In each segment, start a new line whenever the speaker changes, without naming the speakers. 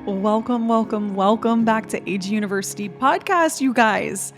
Welcome back to Age University podcast, you guys.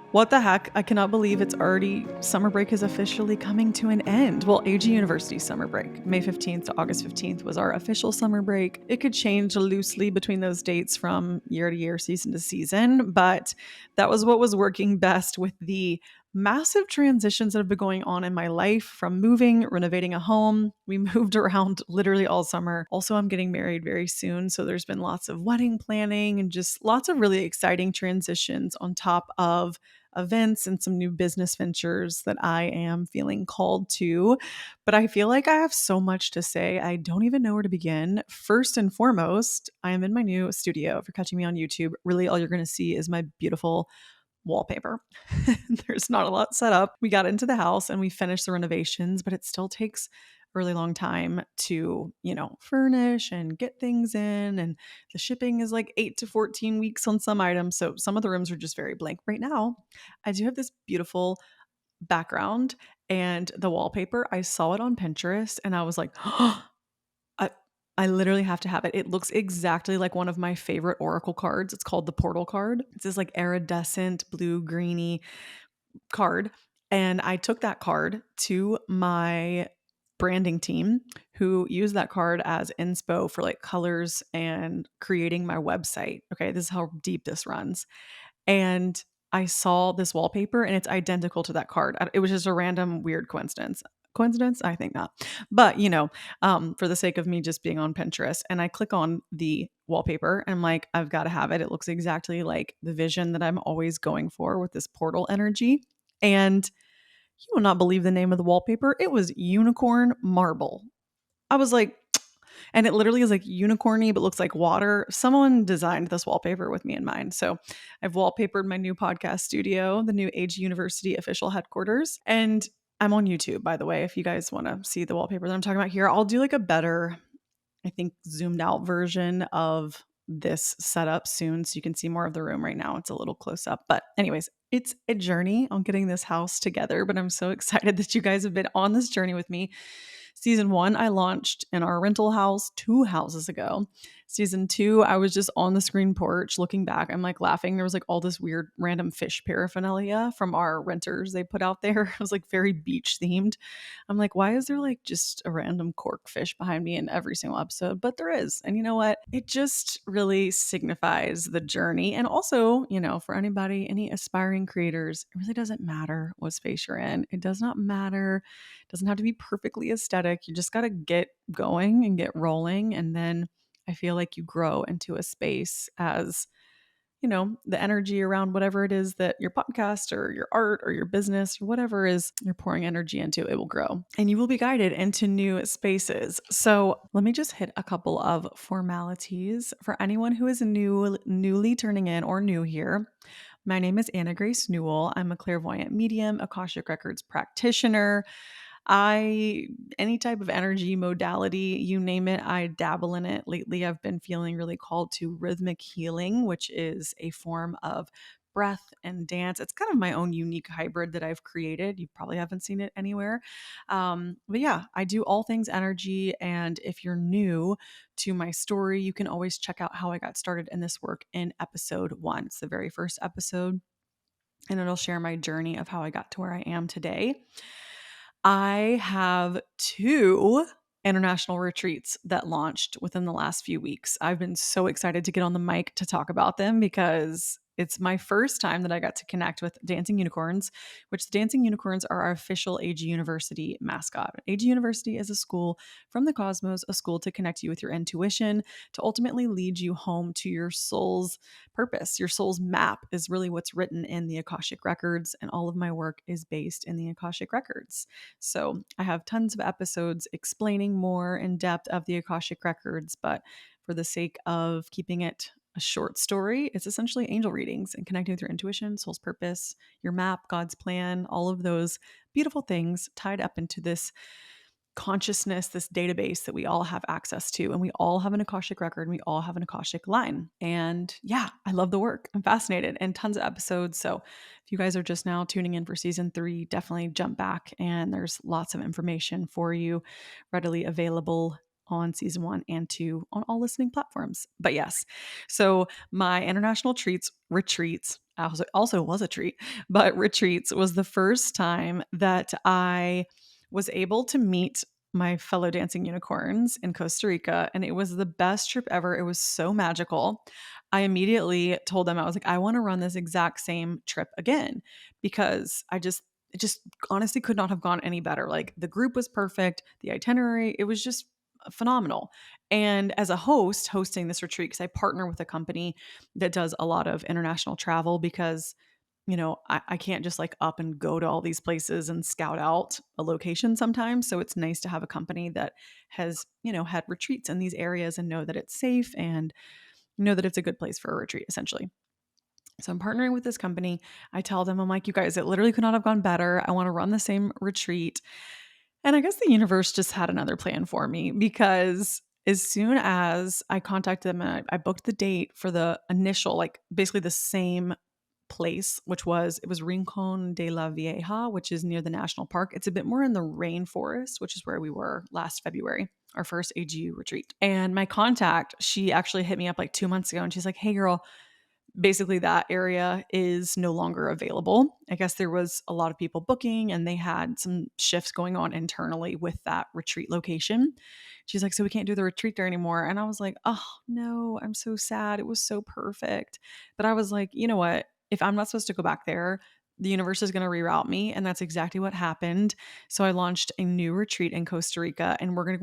What the heck? I cannot believe it's already summer break is officially coming to an end. Well, AG University summer break, May 15th to August 15th was our official summer break. It could change loosely between those dates from year to year, season to season, but that was what was working best with the massive transitions that have been going on in my life from moving, renovating a home. We moved around literally all summer. Also, I'm getting married very soon. So there's been lots of wedding planning and just lots of really exciting transitions on top of events and some new business ventures that I am feeling called to. But I feel like I have so much to say. I don't even know where to begin. First and foremost, I am in my new studio. If you're catching me on YouTube, really all you're going to see is my beautiful wallpaper. There's not a lot set up. We got into the house and we finished the renovations, but it still takes a really long time to, furnish and get things in. And the shipping is like 8 to 14 weeks on some items. So some of the rooms are just very blank. Right now, I do have this beautiful background and the wallpaper. I saw it on Pinterest and I was like, I I literally have to have it. It looks exactly like one of my favorite Oracle cards. It's called the Portal card. It's this like iridescent blue greeny card. And I took that card to my branding team who used that card as inspo for like colors and creating my website. Okay, this is how deep this runs. And I saw this wallpaper and it's identical to that card. It was just a random weird coincidence. Coincidence? I think not. But, for the sake of me just being on Pinterest, and I click on the wallpaper and I'm like, I've got to have it. It looks exactly like the vision that I'm always going for with this portal energy. And you will not believe the name of the wallpaper. It was unicorn marble. I was like, and it literally is like unicorny, but looks like water. Someone designed this wallpaper with me in mind. So I've wallpapered my new podcast studio, the new Age University official headquarters. And I'm on YouTube, by the way, if you guys want to see the wallpaper that I'm talking about here. I'll do like a better, I think, zoomed out version of this setup soon so you can see more of the room. Right now it's a little close up, but anyways, it's a journey on getting this house together, but I'm so excited that you guys have been on this journey with me. Season 1, I launched in our rental house 2 houses ago. Season 2, I was just on the screen porch looking back. I'm like laughing. There was like all this weird random fish paraphernalia from our renters they put out there. It was like very beach themed. I'm like, why is there like just a random cork fish behind me in every single episode? But there is. And you know what? It just really signifies the journey. And also, for anybody, any aspiring creators, it really doesn't matter what space you're in. It does not matter. It doesn't have to be perfectly aesthetic. You just got to get going and get rolling. And then I feel like you grow into a space as the energy around whatever it is that your podcast or your art or your business or whatever is you're pouring energy into, it will grow and you will be guided into new spaces. So let me just hit a couple of formalities for anyone who is newly turning in or new here. My name is Anna Grace Newell. I'm a clairvoyant medium, Akashic Records practitioner. Any type of energy modality, you name it, I dabble in it. Lately, I've been feeling really called to rhythmic healing, which is a form of breath and dance. It's kind of my own unique hybrid that I've created. You probably haven't seen it anywhere. But yeah, I do all things energy. And if you're new to my story, you can always check out how I got started in this work in episode 1. It's the very first episode, and it'll share my journey of how I got to where I am today. I have 2 international retreats that launched within the last few weeks. I've been so excited to get on the mic to talk about them because it's my first time that I got to connect with Dancing Unicorns, which the Dancing Unicorns are our official AG University mascot. AG University is a school from the cosmos, a school to connect you with your intuition, to ultimately lead you home to your soul's purpose. Your soul's map is really what's written in the Akashic Records, and all of my work is based in the Akashic Records. So I have tons of episodes explaining more in depth of the Akashic Records, but for the sake of keeping it a short story, it's essentially angel readings and connecting with your intuition, soul's purpose, your map, God's plan, all of those beautiful things tied up into this consciousness, this database that we all have access to. And we all have an Akashic record and we all have an Akashic line. And yeah, I love the work. I'm fascinated, and tons of episodes. So if you guys are just now tuning in for season 3, definitely jump back, and there's lots of information for you readily available on season 1 and 2 on all listening platforms. But yes, so my international retreats also was a treat, but retreats was the first time that I was able to meet my fellow dancing unicorns in Costa Rica, and it was the best trip ever. It was so magical. I immediately told them, I was like, I want to run this exact same trip again because it just honestly could not have gone any better. Like the group was perfect, the itinerary, it was just phenomenal. And as a host hosting this retreat, because I partner with a company that does a lot of international travel, because I can't just like up and go to all these places and scout out a location sometimes. So it's nice to have a company that has, had retreats in these areas and know that it's safe and know that it's a good place for a retreat, essentially. So I'm partnering with this company. I tell them, I'm like, you guys, it literally could not have gone better. I want to run the same retreat. And I guess the universe just had another plan for me, because as soon as I contacted them and I booked the date for the initial, like basically the same place, it was Rincon de la Vieja, which is near the national park. It's a bit more in the rainforest, which is where we were last February, our first AGU retreat. And my contact, she actually hit me up like 2 months ago and she's like, hey girl, basically that area is no longer available. I guess there was a lot of people booking and they had some shifts going on internally with that retreat location. She's like, so we can't do the retreat there anymore. And I was like, oh no, I'm so sad. It was so perfect. But I was like, you know what? If I'm not supposed to go back there, the universe is going to reroute me. And that's exactly what happened. So I launched a new retreat in Costa Rica, and we're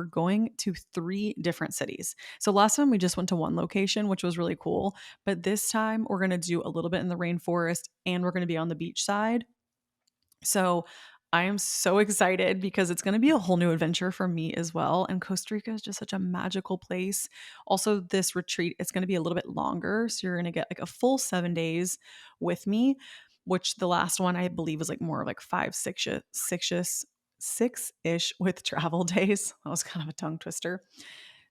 going to 3 different cities. So last time we just went to one location, which was really cool. But this time we're going to do a little bit in the rainforest and we're going to be on the beach side. So I am so excited because it's going to be a whole new adventure for me as well. And Costa Rica is just such a magical place. Also, this retreat is going to be a little bit longer. So you're going to get like a full 7 days with me, which the last one I believe was like more of like 6-ish with travel days. That was kind of a tongue twister.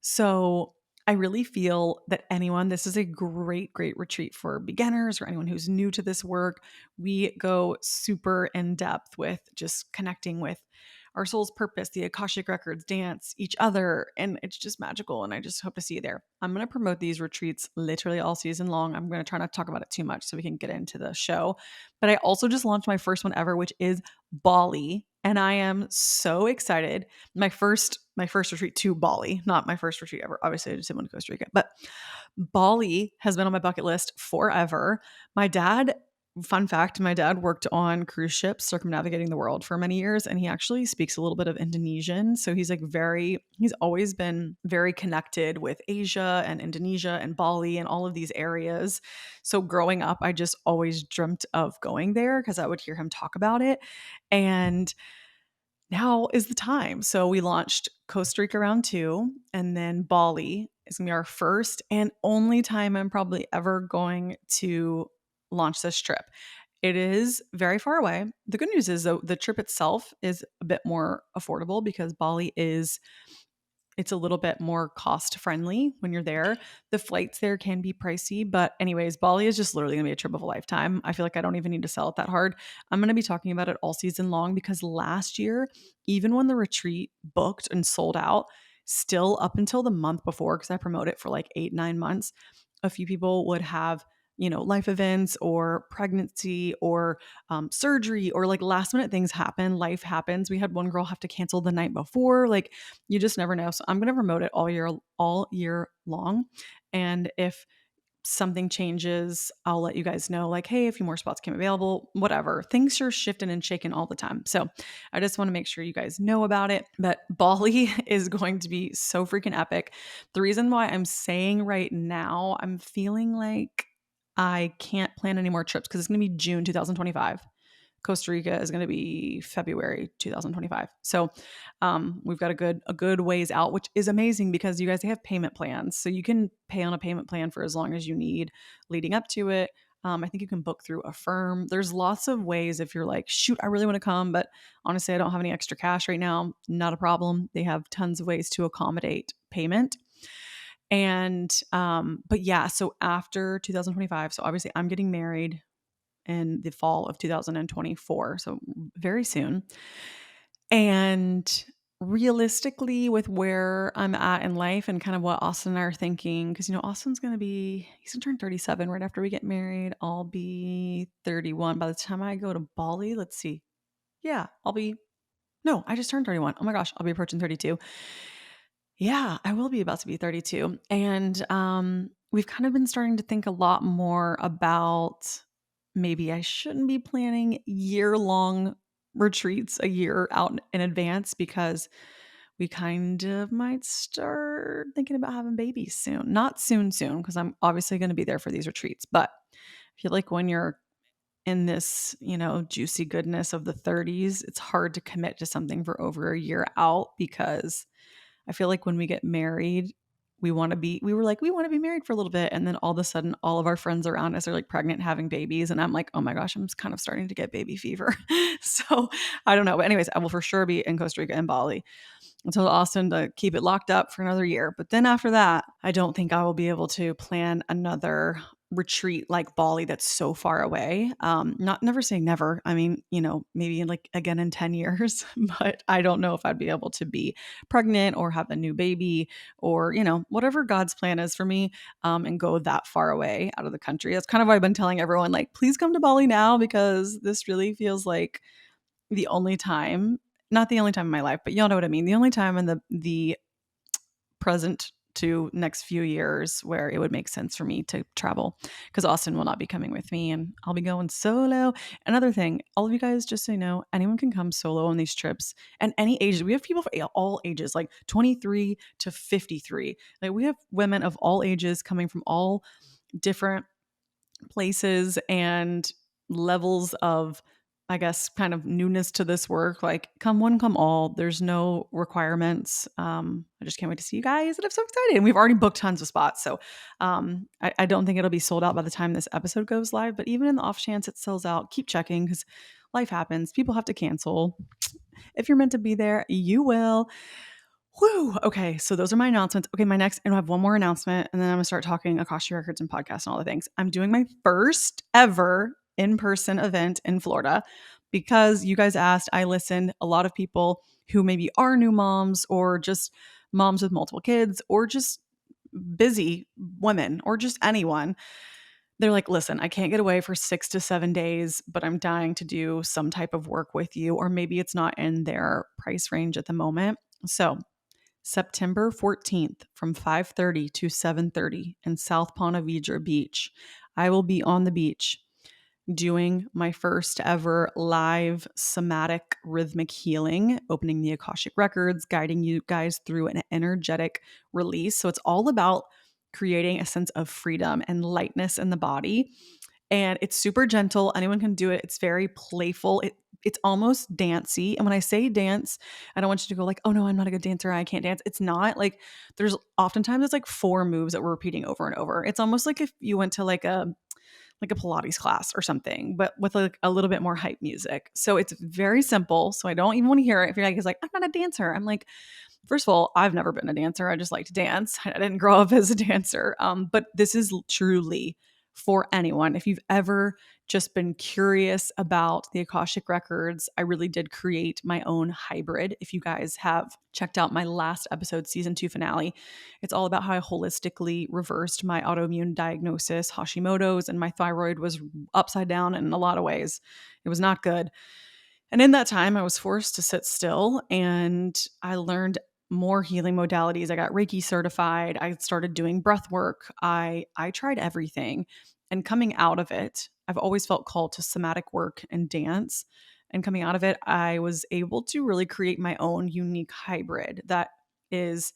So I really feel that this is a great, great retreat for beginners or anyone who's new to this work. We go super in depth with just connecting with our soul's purpose, the Akashic records, dance, each other, and it's just magical. And I just hope to see you there. I'm going to promote these retreats literally all season long. I'm going to try not to talk about it too much so we can get into the show. But I also just launched my first one ever, which is Bali. And I am so excited. My first retreat to Bali, not my first retreat ever. Obviously, I just did one to Costa Rica, but Bali has been on my bucket list forever. Fun fact, my dad worked on cruise ships circumnavigating the world for many years, and he actually speaks a little bit of Indonesian. So he's always been very connected with Asia and Indonesia and Bali and all of these areas. So growing up, I just always dreamt of going there because I would hear him talk about it. And now is the time. So we launched Costa Rica round 2, and then Bali is going to be our first and only time I'm probably ever going to launch this trip. It is very far away. The good news is, though, the trip itself is a bit more affordable because it's a little bit more cost friendly when you're there. The flights there can be pricey, but anyways, Bali is just literally gonna be a trip of a lifetime. I feel like I don't even need to sell it that hard. I'm gonna be talking about it all season long because last year, even when the retreat booked and sold out, still up until the month before, because I promote it for like 8-9 months, a few people would have life events or pregnancy or surgery or like last minute things happen. Life happens. We had one girl have to cancel the night before. Like you just never know. So I'm going to promote it all year long. And if something changes, I'll let you guys know, like, hey, a few more spots came available, whatever. Things are shifting and shaking all the time. So I just want to make sure you guys know about it. But Bali is going to be so freaking epic. The reason why I'm saying right now, I'm feeling like I can't plan any more trips because it's going to be June 2025. Costa Rica is going to be February 2025. So we've got a good ways out, which is amazing because you guys have payment plans. So you can pay on a payment plan for as long as you need leading up to it. I think you can book through Affirm. There's lots of ways if you're like, shoot, I really want to come, but honestly, I don't have any extra cash right now. Not a problem. They have tons of ways to accommodate payment. And but yeah, so after 2025, so obviously I'm getting married in the fall of 2024, so very soon. And realistically, with where I'm at in life and kind of what Austin and I are thinking, because, Austin's he's going to turn 37 right after we get married. I'll be 31. By the time I go to Bali, let's see. Yeah, no, I just turned 31. Oh my gosh, I'll be approaching 32. Yeah, I will be about to be 32. And we've kind of been starting to think a lot more about maybe I shouldn't be planning year-long retreats a year out in advance, because we kind of might start thinking about having babies soon. Not soon, because I'm obviously going to be there for these retreats. But I feel like when you're in this, juicy goodness of the 30s, it's hard to commit to something for over a year out, because I feel like when we get married, we were like, we want to be married for a little bit. And then all of a sudden, all of our friends around us are like pregnant, having babies. And I'm like, oh my gosh, I'm just kind of starting to get baby fever. So I don't know. But anyways, I will for sure be in Costa Rica and Bali. I told Austin to keep it locked up for another year. But then after that, I don't think I will be able to plan another retreat like Bali that's so far away. Not never saying never. I mean, maybe like again in 10 years, but I don't know if I'd be able to be pregnant or have a new baby, or, whatever God's plan is for me, and go that far away out of the country. That's kind of why I've been telling everyone, like, please come to Bali now, because this really feels like the only time, not the only time in my life, but y'all know what I mean. The only time in the present to next few years where it would make sense for me to travel, because Austin will not be coming with me and I'll be going solo. Another thing, all of you guys, just so you know, anyone can come solo on these trips, and any ages. We have people for all ages, like 23 to 53. Like, we have women of all ages coming from all different places and levels of, I guess, kind of newness to this work. Like, come one, come all. There's no requirements. I just can't wait to see you guys, and I'm so excited. And we've already booked tons of spots, so I don't think it'll be sold out by the time this episode goes live. But even in the off chance it sells out, keep checking, because life happens. People have to cancel. If you're meant to be there, you will. Whew. Okay, so those are my announcements. Okay, and I have one more announcement, and then I'm gonna start talking Akashic Records and podcasts and all the things. I'm doing my first ever in-person event in Florida, because you guys asked. I listened. A lot of people who maybe are new moms, or just moms with multiple kids, or just busy women, or just anyone. They're like, listen, I can't get away for 6 to 7 days, but I'm dying to do some type of work with you, or maybe it's not in their price range at the moment. So September 14th from 5:30 to 7:30 in South Ponte Vedra Beach. I will be on the beach doing my first ever live somatic rhythmic healing, opening the Akashic Records, guiding you guys through an energetic release. So it's all about creating a sense of freedom and lightness in the body. And it's super gentle. Anyone can do it. It's very playful. It's almost dancey. And when I say dance, I don't want you to go like, oh no, I'm not a good dancer, I can't dance. It's not like, there's oftentimes it's like 4 moves that we're repeating over and over. It's almost like if you went to like a Pilates class or something, but with like a little bit more hype music. So it's very simple. So I don't even want to hear it. If you're like, I'm not a dancer, I'm like, first of all, I've never been a dancer. I just like to dance. I didn't grow up as a dancer. But this is truly for anyone. If you've ever just been curious about the Akashic Records, I really did create my own hybrid. If you guys have checked out my last episode, season 2 finale, it's all about how I holistically reversed my autoimmune diagnosis, Hashimoto's, and my thyroid was upside down in a lot of ways. It was not good. And in that time, I was forced to sit still, and I learned more healing modalities. I got Reiki certified. I started doing breath work. I tried everything. And coming out of it, I've always felt called to somatic work and dance. And coming out of it, I was able to really create my own unique hybrid that is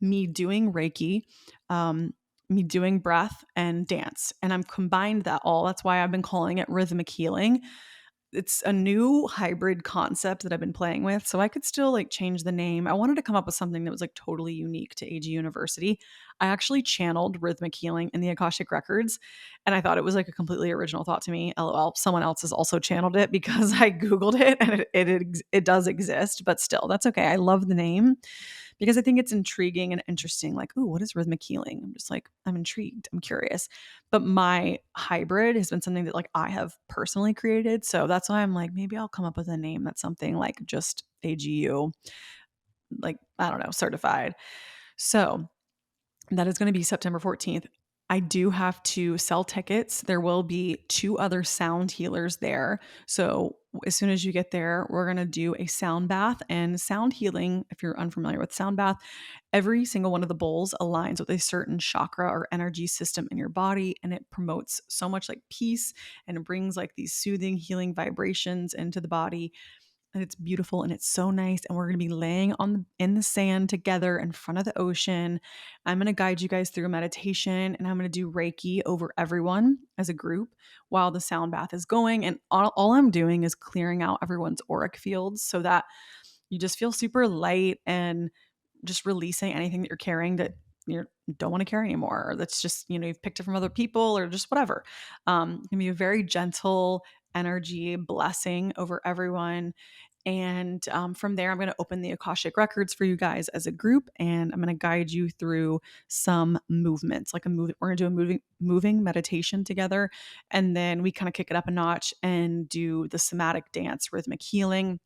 me doing Reiki, me doing breath and dance. And I'm combined that all. That's why I've been calling it rhythmic healing. It's a new hybrid concept that I've been playing with. So I could still like change the name. I wanted to come up with something that was like totally unique to AG University. I actually channeled rhythmic healing in the Akashic Records, and I thought it was like a completely original thought to me. LOL, someone else has also channeled it, because I Googled it and it does exist, but still, that's okay. I love the name, because I think it's intriguing and interesting. Like, ooh, what is rhythmic healing? I'm just like, I'm intrigued. I'm curious. But my hybrid has been something that like I have personally created. So that's why I'm like, maybe I'll come up with a name that's something like just AGU. like, I don't know, certified. So that is going to be September 14th. I do have to sell tickets. There will be 2 other sound healers there. So as soon as you get there, we're going to do a sound bath. And sound healing, if you're unfamiliar with sound bath, every single one of the bowls aligns with a certain chakra or energy system in your body, and it promotes so much like peace, and it brings like these soothing, healing vibrations into the body, and it's beautiful and it's so nice. And we're going to be laying in the sand together in front of the ocean. I'm going to guide you guys through a meditation, and I'm going to do Reiki over everyone as a group while the sound bath is going. And all I'm doing is clearing out everyone's auric fields so that you just feel super light, and just releasing anything that you're carrying that you don't want to carry anymore, or that's just, you've picked it from other people, or just whatever. It can be a very gentle energy blessing over everyone. And from there, I'm going to open the Akashic records for you guys as a group, and I'm going to guide you through some movements, like we're going to do a moving meditation together. And then we kind of kick it up a notch and do the somatic dance, rhythmic healing.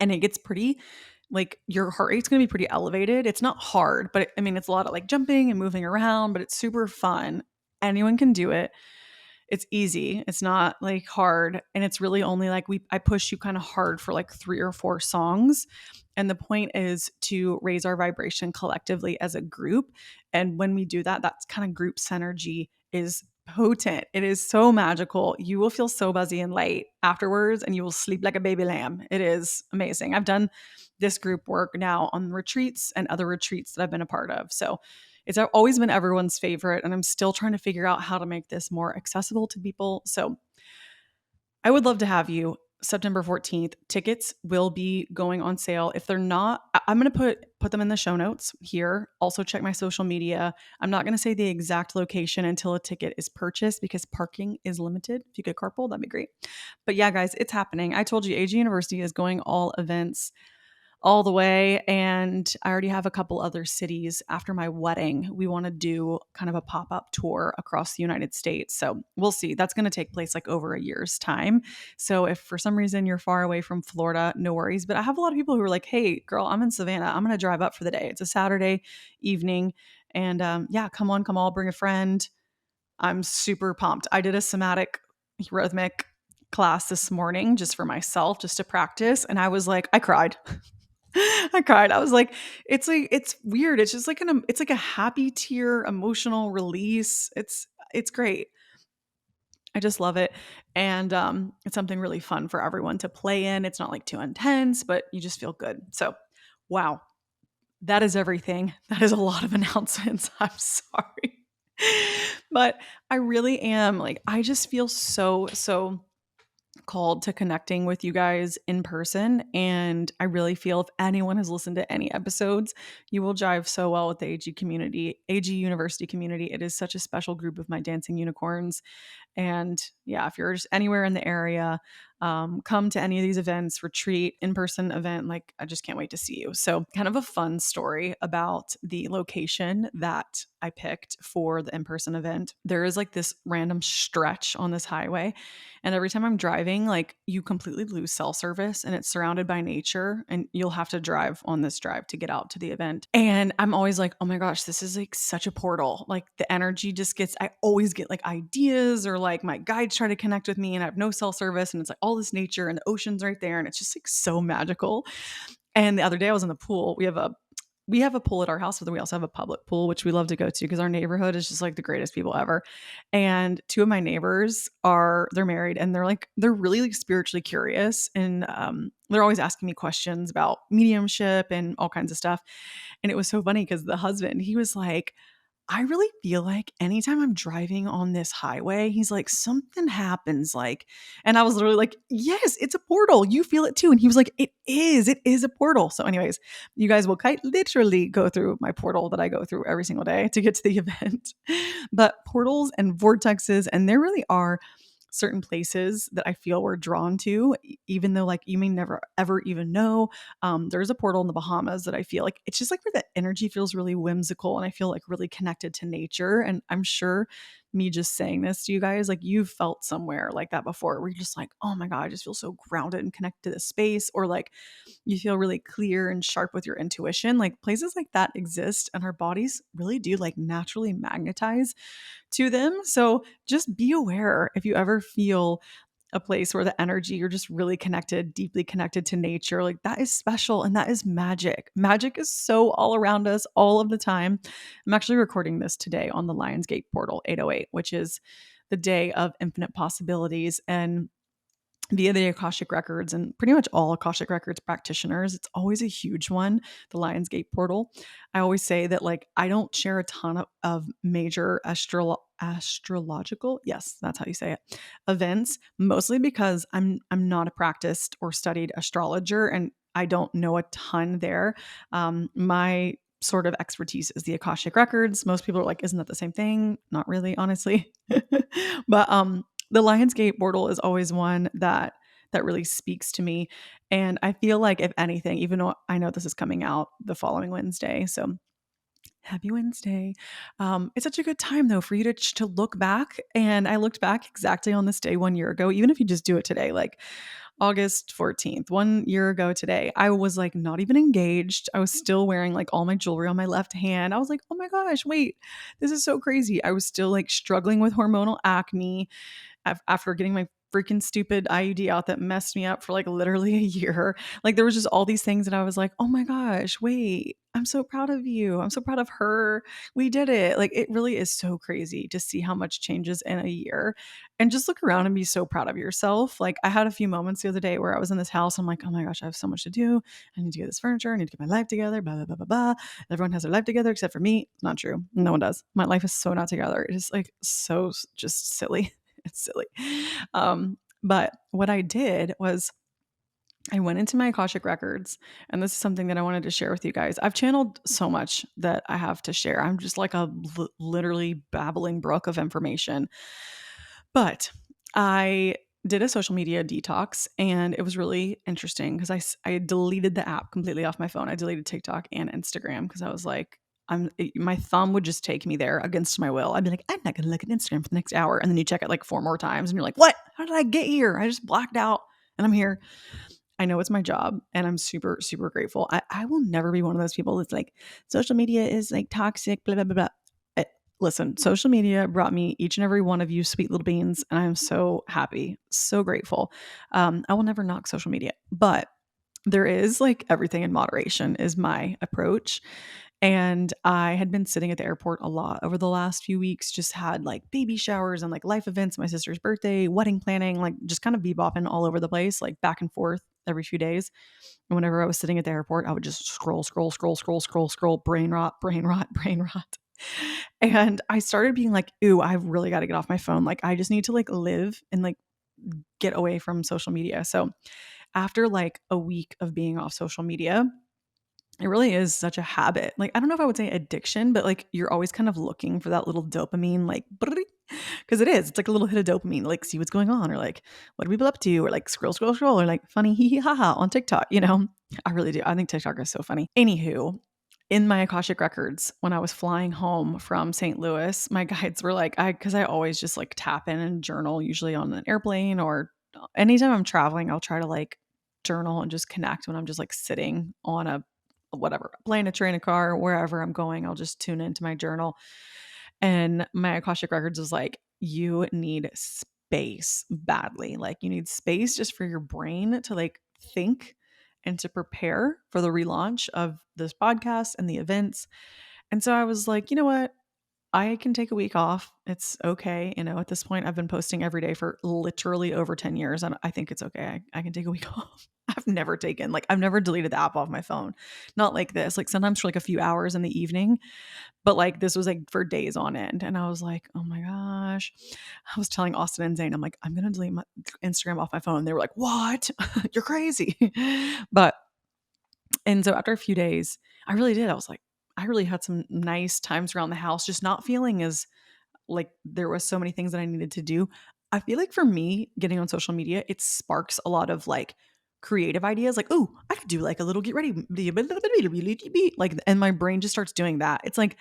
And it gets pretty, like, your heart rate's going to be pretty elevated. It's not hard, but I mean, it's a lot of like jumping and moving around, but it's super fun. Anyone can do it. It's easy. It's not like hard. And it's really only like I push you kind of hard for like 3 or 4 songs. And the point is to raise our vibration collectively as a group. And when we do that, that's kind of group synergy is potent. It is so magical. You will feel so buzzy and light afterwards, and you will sleep like a baby lamb. It is amazing. I've done this group work now on retreats and other retreats that I've been a part of. So it's always been everyone's favorite, and I'm still trying to figure out how to make this more accessible to people. So I would love to have you September 14th. Tickets will be going on sale. If they're not, I'm going to put them in the show notes here. Also check my social media. I'm not going to say the exact location until a ticket is purchased, because parking is limited. If you could carpool, that'd be great. But yeah, guys, it's happening. I told you AG University is going all events all the way. And I already have a couple other cities after my wedding. We want to do kind of a pop-up tour across the United States. So we'll see. That's going to take place like over a year's time. So if for some reason you're far away from Florida, no worries. But I have a lot of people who are like, hey, girl, I'm in Savannah. I'm going to drive up for the day. It's a Saturday evening. And yeah, come on, bring a friend. I'm super pumped. I did a somatic rhythmic class this morning just for myself, just to practice. And I was like, I cried. I cried. I was like, it's weird. It's just like it's like a happy tear, emotional release. It's great. I just love it. And it's something really fun for everyone to play in. It's not like too intense, but you just feel good. So, wow. That is everything. That is a lot of announcements. I'm sorry. But I really am like, I just feel so called to connecting with you guys in person. And I really feel if anyone has listened to any episodes, you will jive so well with the AG community, AG University community. It is such a special group of my dancing unicorns. And yeah, if you're just anywhere in the area, come to any of these events, retreat, in-person event, like I just can't wait to see you. So kind of a fun story about the location that I picked for the in-person event. There is like this random stretch on this highway. And every time I'm driving, like you completely lose cell service, and it's surrounded by nature, and you'll have to drive on this drive to get out to the event. And I'm always like, oh my gosh, this is like such a portal. Like the energy just I always get like ideas, or like my guides try to connect with me, and I have no cell service, and it's like all this nature, and the ocean's right there. And it's just like so magical. And the other day I was in the pool. We have a pool at our house, but then we also have a public pool, which we love to go to because our neighborhood is just like the greatest people ever. And 2 of my neighbors they're married, and they're really like spiritually curious. And they're always asking me questions about mediumship and all kinds of stuff. And it was so funny because the husband, he was like, I really feel like anytime I'm driving on this highway, he's like, something happens. Like, and I was literally like, yes, it's a portal. You feel it too. And he was like, it is a portal. So, anyways, you guys will quite literally go through my portal that I go through every single day to get to the event. But portals and vortexes, and there really are certain places that I feel we're drawn to, even though like you may never ever even know. There's a portal in the Bahamas that I feel like it's just like where the energy feels really whimsical, and I feel like really connected to nature. And I'm sure me just saying this to you guys, like you've felt somewhere like that before where you're just like, oh my God, I just feel so grounded and connected to this space, or like you feel really clear and sharp with your intuition. Like places like that exist, and our bodies really do like naturally magnetize to them. So just be aware if you ever feel a place where the energy, you're just really connected, deeply connected to nature. Like that is special and that is magic. Magic is so all around us all of the time. I'm actually recording this today on the Lionsgate portal 808, which is the day of infinite possibilities. And via the Akashic Records and pretty much all Akashic Records practitioners, it's always a huge one, the Lionsgate portal. I always say that like I don't share a ton of major astrological, yes, that's how you say it, events, mostly because I'm not a practiced or studied astrologer and I don't know a ton there. My sort of expertise is the Akashic Records. Most people are like, isn't that the same thing? Not really, honestly. But the Lionsgate portal is always one that really speaks to me. And I feel like if anything, even though I know this is coming out the following Wednesday, so happy Wednesday. It's such a good time though for you to look back. And I looked back exactly on this day 1 year ago, even if you just do it today, like August 14th, 1 year ago today, I was like not even engaged. I was still wearing like all my jewelry on my left hand. I was like, oh my gosh, wait, this is so crazy. I was still like struggling with hormonal acne after getting my freaking stupid IUD out that messed me up for like literally a year. Like there was just all these things that I was like, "Oh my gosh, wait. I'm so proud of you. I'm so proud of her. We did it." Like it really is so crazy to see how much changes in a year and just look around and be so proud of yourself. Like I had a few moments the other day where I was in this house. I'm like, "Oh my gosh, I have so much to do. I need to get this furniture. I need to get my life together, blah, blah, blah, blah, blah." Everyone has their life together except for me. Not true. No one does. My life is so not together. It is like so just silly. It's silly. But what I did was I went into my Akashic Records, and this is something that I wanted to share with you guys. I've channeled so much that I have to share. I'm just like a literally babbling brook of information. But I did a social media detox, and it was really interesting because I deleted the app completely off my phone. I deleted TikTok and Instagram because I was like, my thumb would just take me there against my will. I'd be like, I'm not gonna look at Instagram for the next hour, and then you check it like 4 more times, and you're like, what? How did I get here? I just blacked out, and I'm here. I know it's my job, and I'm super super grateful. I will never be one of those people that's like, social media is like toxic, blah blah blah blah. Listen, social media brought me each and every one of you sweet little beans, and I'm so happy, so grateful. I will never knock social media, but there is like everything in moderation is my approach. And I had been sitting at the airport a lot over the last few weeks, just had like baby showers and like life events, my sister's birthday, wedding planning, like just kind of bebopping all over the place, like back and forth every few days. And whenever I was sitting at the airport, I would just scroll, brain rot, brain rot, brain rot. And I started being like, ooh, I've really got to get off my phone. Like, I just need to like live and like get away from social media. So after like a week of being off social media, it really is such a habit. Like, I don't know if I would say addiction, but like you're always kind of looking for that little dopamine, like, because it is. It's like a little hit of dopamine, like, see what's going on, or like, what are people up to, or like, scroll, or like, funny, hee hee ha ha on TikTok, you know? I really do. I think TikTok is so funny. Anywho, in my Akashic Records, when I was flying home from St. Louis, my guides were like, because I always just like tap in and journal, usually on an airplane or anytime I'm traveling, I'll try to like journal and just connect when I'm just like sitting on a whatever, a plane, a train, a car, wherever I'm going, I'll just tune into my journal. And my Akashic Records is like, you need space badly. Like, you need space just for your brain to like think and to prepare for the relaunch of this podcast and the events. And so I was like, you know what? I can take a week off. It's okay. You know, at this point, I've been posting every day for literally over 10 years. And I think it's okay. I can take a week off. I've never deleted the app off my phone. Not like this. Like sometimes for like a few hours in the evening, but like this was like for days on end. And I was like, oh my gosh. I was telling Austin and Zane, I'm like, I'm going to delete my Instagram off my phone. They were like, what? You're crazy. But and so after a few days, I really did. I was like, I really had some nice times around the house, just not feeling as like there was so many things that I needed to do. I feel like for me, getting on social media, it sparks a lot of like creative ideas. Like, oh, I could do like a little get ready, like, and my brain just starts doing that. It's like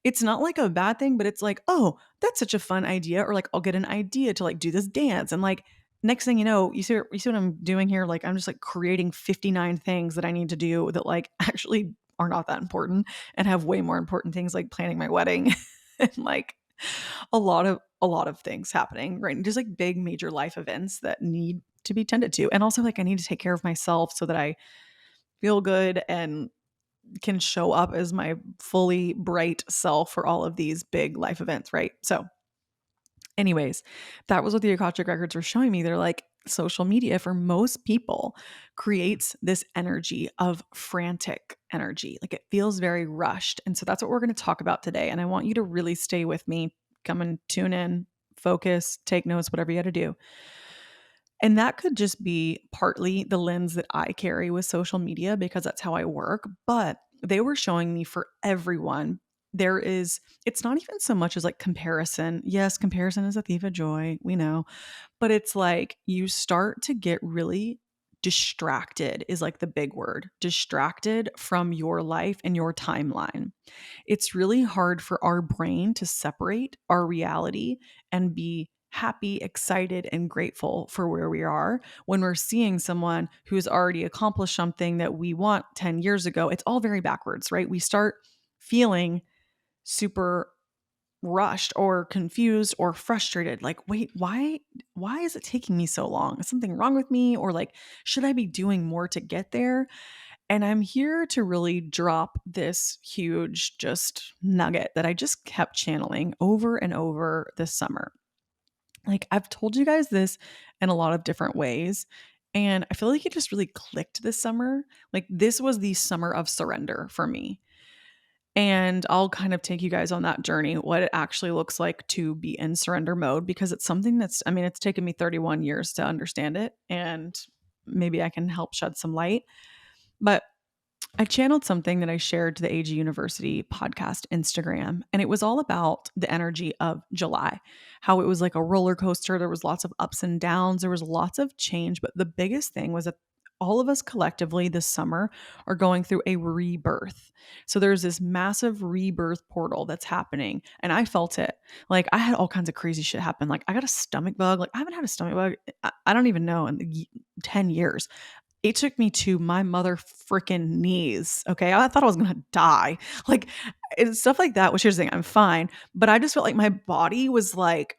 it's not like a bad thing, but it's like, oh, that's such a fun idea. Or like, I'll get an idea to like do this dance. And like, next thing you know, you see what I'm doing here? Like, I'm just like creating 59 things that I need to do that like actually are not that important and have way more important things like planning my wedding and like a lot of things happening, right? Just like big major life events that need to be tended to. And also like I need to take care of myself so that I feel good and can show up as my fully bright self for all of these big life events, right? So, anyways, that was what the Akashic records were showing me. They're like, social media for most people creates this energy of frantic energy. Like it feels very rushed. And so that's what we're going to talk about today. And I want you to really stay with me. Come and tune in, focus, take notes, whatever you got to do. And that could just be partly the lens that I carry with social media because that's how I work. But they were showing me for everyone, it's not even so much as like comparison. Yes, comparison is a thief of joy. We know. But it's like you start to get really distracted, is like the big word, distracted from your life and your timeline. It's really hard for our brain to separate our reality and be happy, excited, and grateful for where we are when we're seeing someone who's already accomplished something that we want 10 years ago. It's all very backwards, right? We start feeling super rushed or confused or frustrated, like, wait, why is it taking me so long? Is something wrong with me? Or like, should I be doing more to get there? And I'm here to really drop this huge just nugget that I just kept channeling over and over this summer. Like, I've told you guys this in a lot of different ways, and I feel like it just really clicked this summer. Like, this was the summer of surrender for me. And I'll kind of take you guys on that journey, what it actually looks like to be in surrender mode, because it's something I mean, it's taken me 31 years to understand it, and maybe I can help shed some light. But I channeled something that I shared to the AG University podcast Instagram, and it was all about the energy of July, how it was like a roller coaster. There was lots of ups and downs, there was lots of change, but the biggest thing was that all of us collectively this summer are going through a rebirth. So there's this massive rebirth portal that's happening, and I felt it. Like I had all kinds of crazy shit happen. Like I got a stomach bug. Like I haven't had a stomach bug. I don't even know in 10 years. It took me to my mother freaking knees. Okay. I thought I was going to die. Like, it's stuff like that, which here's the thing, I'm fine. But I just felt like my body was like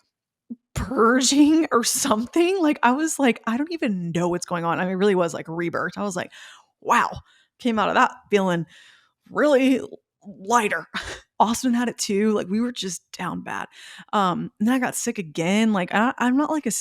purging or something. Like, I was like, I don't even know what's going on. I mean, it really was like a rebirth. I was like, wow, came out of that feeling really lighter. Austin had it too. Like we were just down bad. And then I got sick again. Like I'm not like a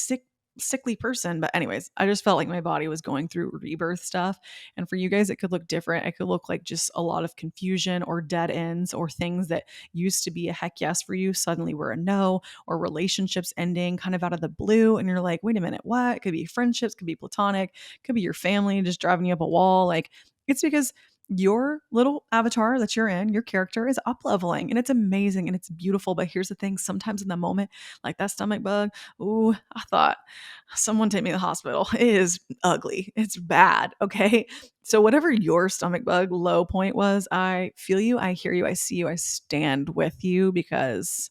sickly person, but anyways, I just felt like my body was going through rebirth stuff. And for you guys, it could look different. It could look like just a lot of confusion or dead ends or things that used to be a heck yes for you suddenly were a no, or relationships ending kind of out of the blue. And you're like, wait a minute, what? It could be friendships, could be platonic, could be your family just driving you up a wall. Like it's because your little avatar that you're in, your character is up leveling, and it's amazing and it's beautiful. But here's the thing, sometimes in the moment, like that stomach bug, ooh, I thought someone take me to the hospital. It is ugly. It's bad. Okay. So whatever your stomach bug low point was, I feel you. I hear you. I see you. I stand with you because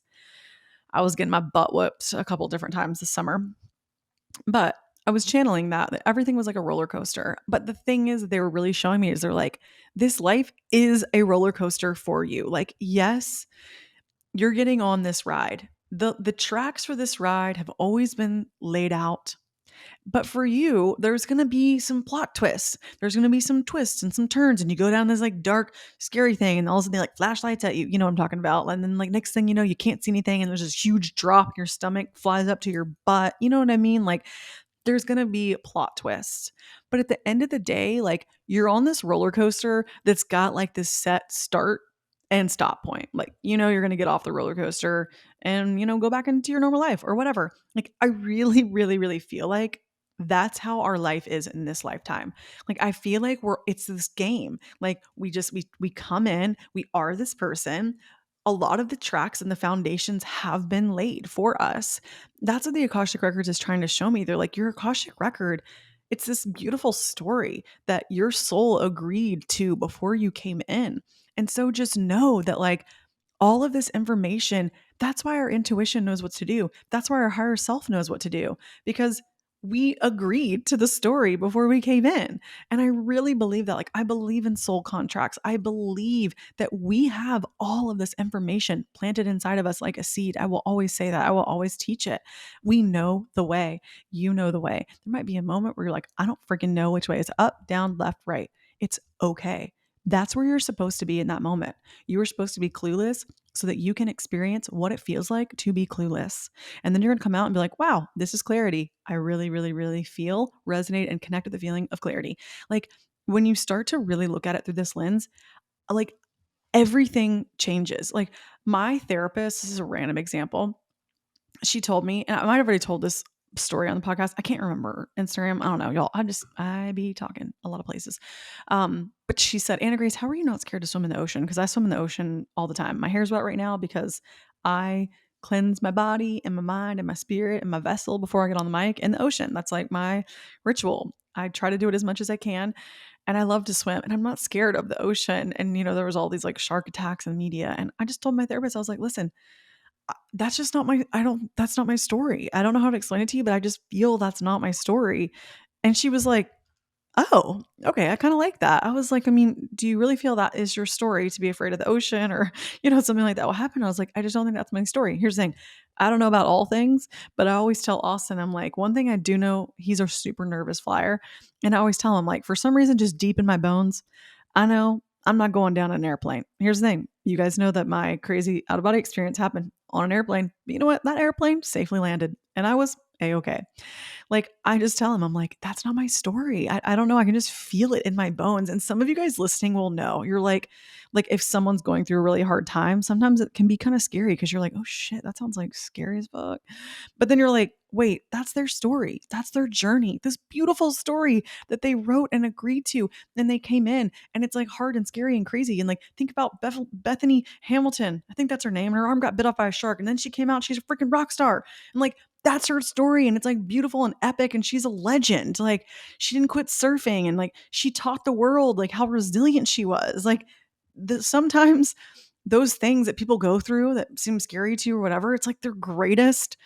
I was getting my butt whooped a couple different times this summer. But I was channeling that everything was like a roller coaster. But the thing is, they were really showing me is they're like, this life is a roller coaster for you. Like, yes, you're getting on this ride. The tracks for this ride have always been laid out. But for you, there's going to be some plot twists. There's going to be some twists and some turns, and you go down this like dark, scary thing, and all of a sudden they like flashlights at you. You know what I'm talking about? And then like next thing you know, you can't see anything, and there's this huge drop. Your stomach flies up to your butt. You know what I mean? Like there's going to be plot twists. But at the end of the day, like you're on this roller coaster that's got like this set start and stop point. Like, you're going to get off the roller coaster and, go back into your normal life or whatever. Like, I really, really, really feel like that's how our life is in this lifetime. Like, I feel like it's this game. Like, we come in, we are this person. A lot of the tracks and the foundations have been laid for us. That's what the Akashic Records is trying to show me. They're like, your Akashic Record, it's this beautiful story that your soul agreed to before you came in. And so just know that like all of this information. That's why our intuition knows what to do. That's why our higher self knows what to do, because we agreed to the story before we came in. And I really believe that. Like, I believe in soul contracts. I believe that we have all of this information planted inside of us like a seed. I will always say that. I will always teach it. We know the way. You know the way. There might be a moment where you're like, I don't freaking know which way. It's up, down, left, right. It's okay. That's where you're supposed to be in that moment. You are supposed to be clueless so that you can experience what it feels like to be clueless. And then you're going to come out and be like, wow, this is clarity. I really, really, really feel, resonate, and connect with the feeling of clarity. Like, when you start to really look at it through this lens, like, everything changes. Like, my therapist, this is a random example, she told me, and I might have already told this story on the podcast. I can't remember Instagram. I don't know, y'all. I be talking a lot of places. But she said, Anna Grace, how are you not scared to swim in the ocean? Because I swim in the ocean all the time. My hair's wet right now because I cleanse my body and my mind and my spirit and my vessel before I get on the mic in the ocean. That's like my ritual. I try to do it as much as I can. And I love to swim and I'm not scared of the ocean. And, there was all these like shark attacks in the media. And I just told my therapist, I was like, listen, that's just not my that's not my story. I don't know how to explain it to you, but I just feel that's not my story. And she was like, "Oh, okay, I kind of like that." I was like, "I mean, do you really feel that is your story to be afraid of the ocean or, something like that will happen?" I was like, "I just don't think that's my story." Here's the thing. I don't know about all things, but I always tell Austin, I'm like, one thing I do know, he's a super nervous flyer. And I always tell him, like, for some reason, just deep in my bones, I know I'm not going down an airplane. Here's the thing. You guys know that my crazy out of body experience happened on an airplane. But you know what? That airplane safely landed and I was A-okay. Like, I just tell him, I'm like, that's not my story. I don't know. I can just feel it in my bones. And some of you guys listening will know. You're like if someone's going through a really hard time, sometimes it can be kind of scary because you're like, oh shit, that sounds like scary as fuck. But then you're like, wait, that's their story. That's their journey. This beautiful story that they wrote and agreed to. And they came in and it's like hard and scary and crazy. And like, think about Bethany Hamilton. I think that's her name. And her arm got bit off by a shark. And then she came out. She's a freaking rock star. And like, that's her story. And it's like beautiful and epic. And she's a legend. Like, she didn't quit surfing. And like, she taught the world like how resilient she was. Like, sometimes those things that people go through that seem scary to you or whatever, it's like their greatest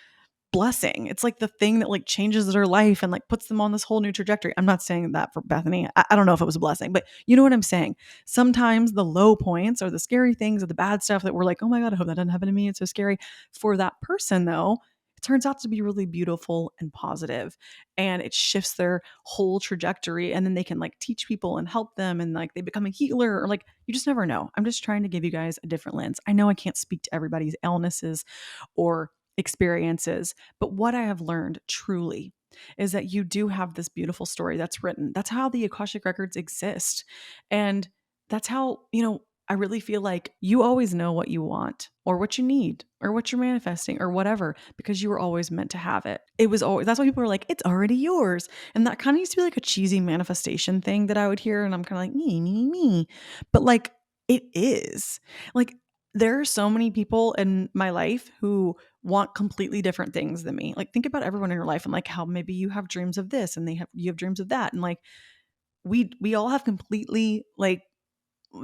blessing. It's like the thing that like changes their life and like puts them on this whole new trajectory. I'm not saying that for Bethany. I don't know if it was a blessing, but you know what I'm saying? Sometimes the low points or the scary things or the bad stuff that we're like, oh my God, I hope that doesn't happen to me. It's so scary. For that person though, it turns out to be really beautiful and positive, and it shifts their whole trajectory. And then they can like teach people and help them and like they become a healer, or like, you just never know. I'm just trying to give you guys a different lens. I know I can't speak to everybody's illnesses or experiences, but what I have learned truly is that you do have this beautiful story that's written. That's how the Akashic records exist. And that's how, I really feel like you always know what you want or what you need or what you're manifesting or whatever, because you were always meant to have it. It was always, that's why people are like, it's already yours. And that kind of used to be like a cheesy manifestation thing that I would hear. And I'm kind of like, me. But like, it is. Like, there are so many people in my life who want completely different things than me. Like, think about everyone in your life and like how maybe you have dreams of this and you have dreams of that. And like, we all have completely like,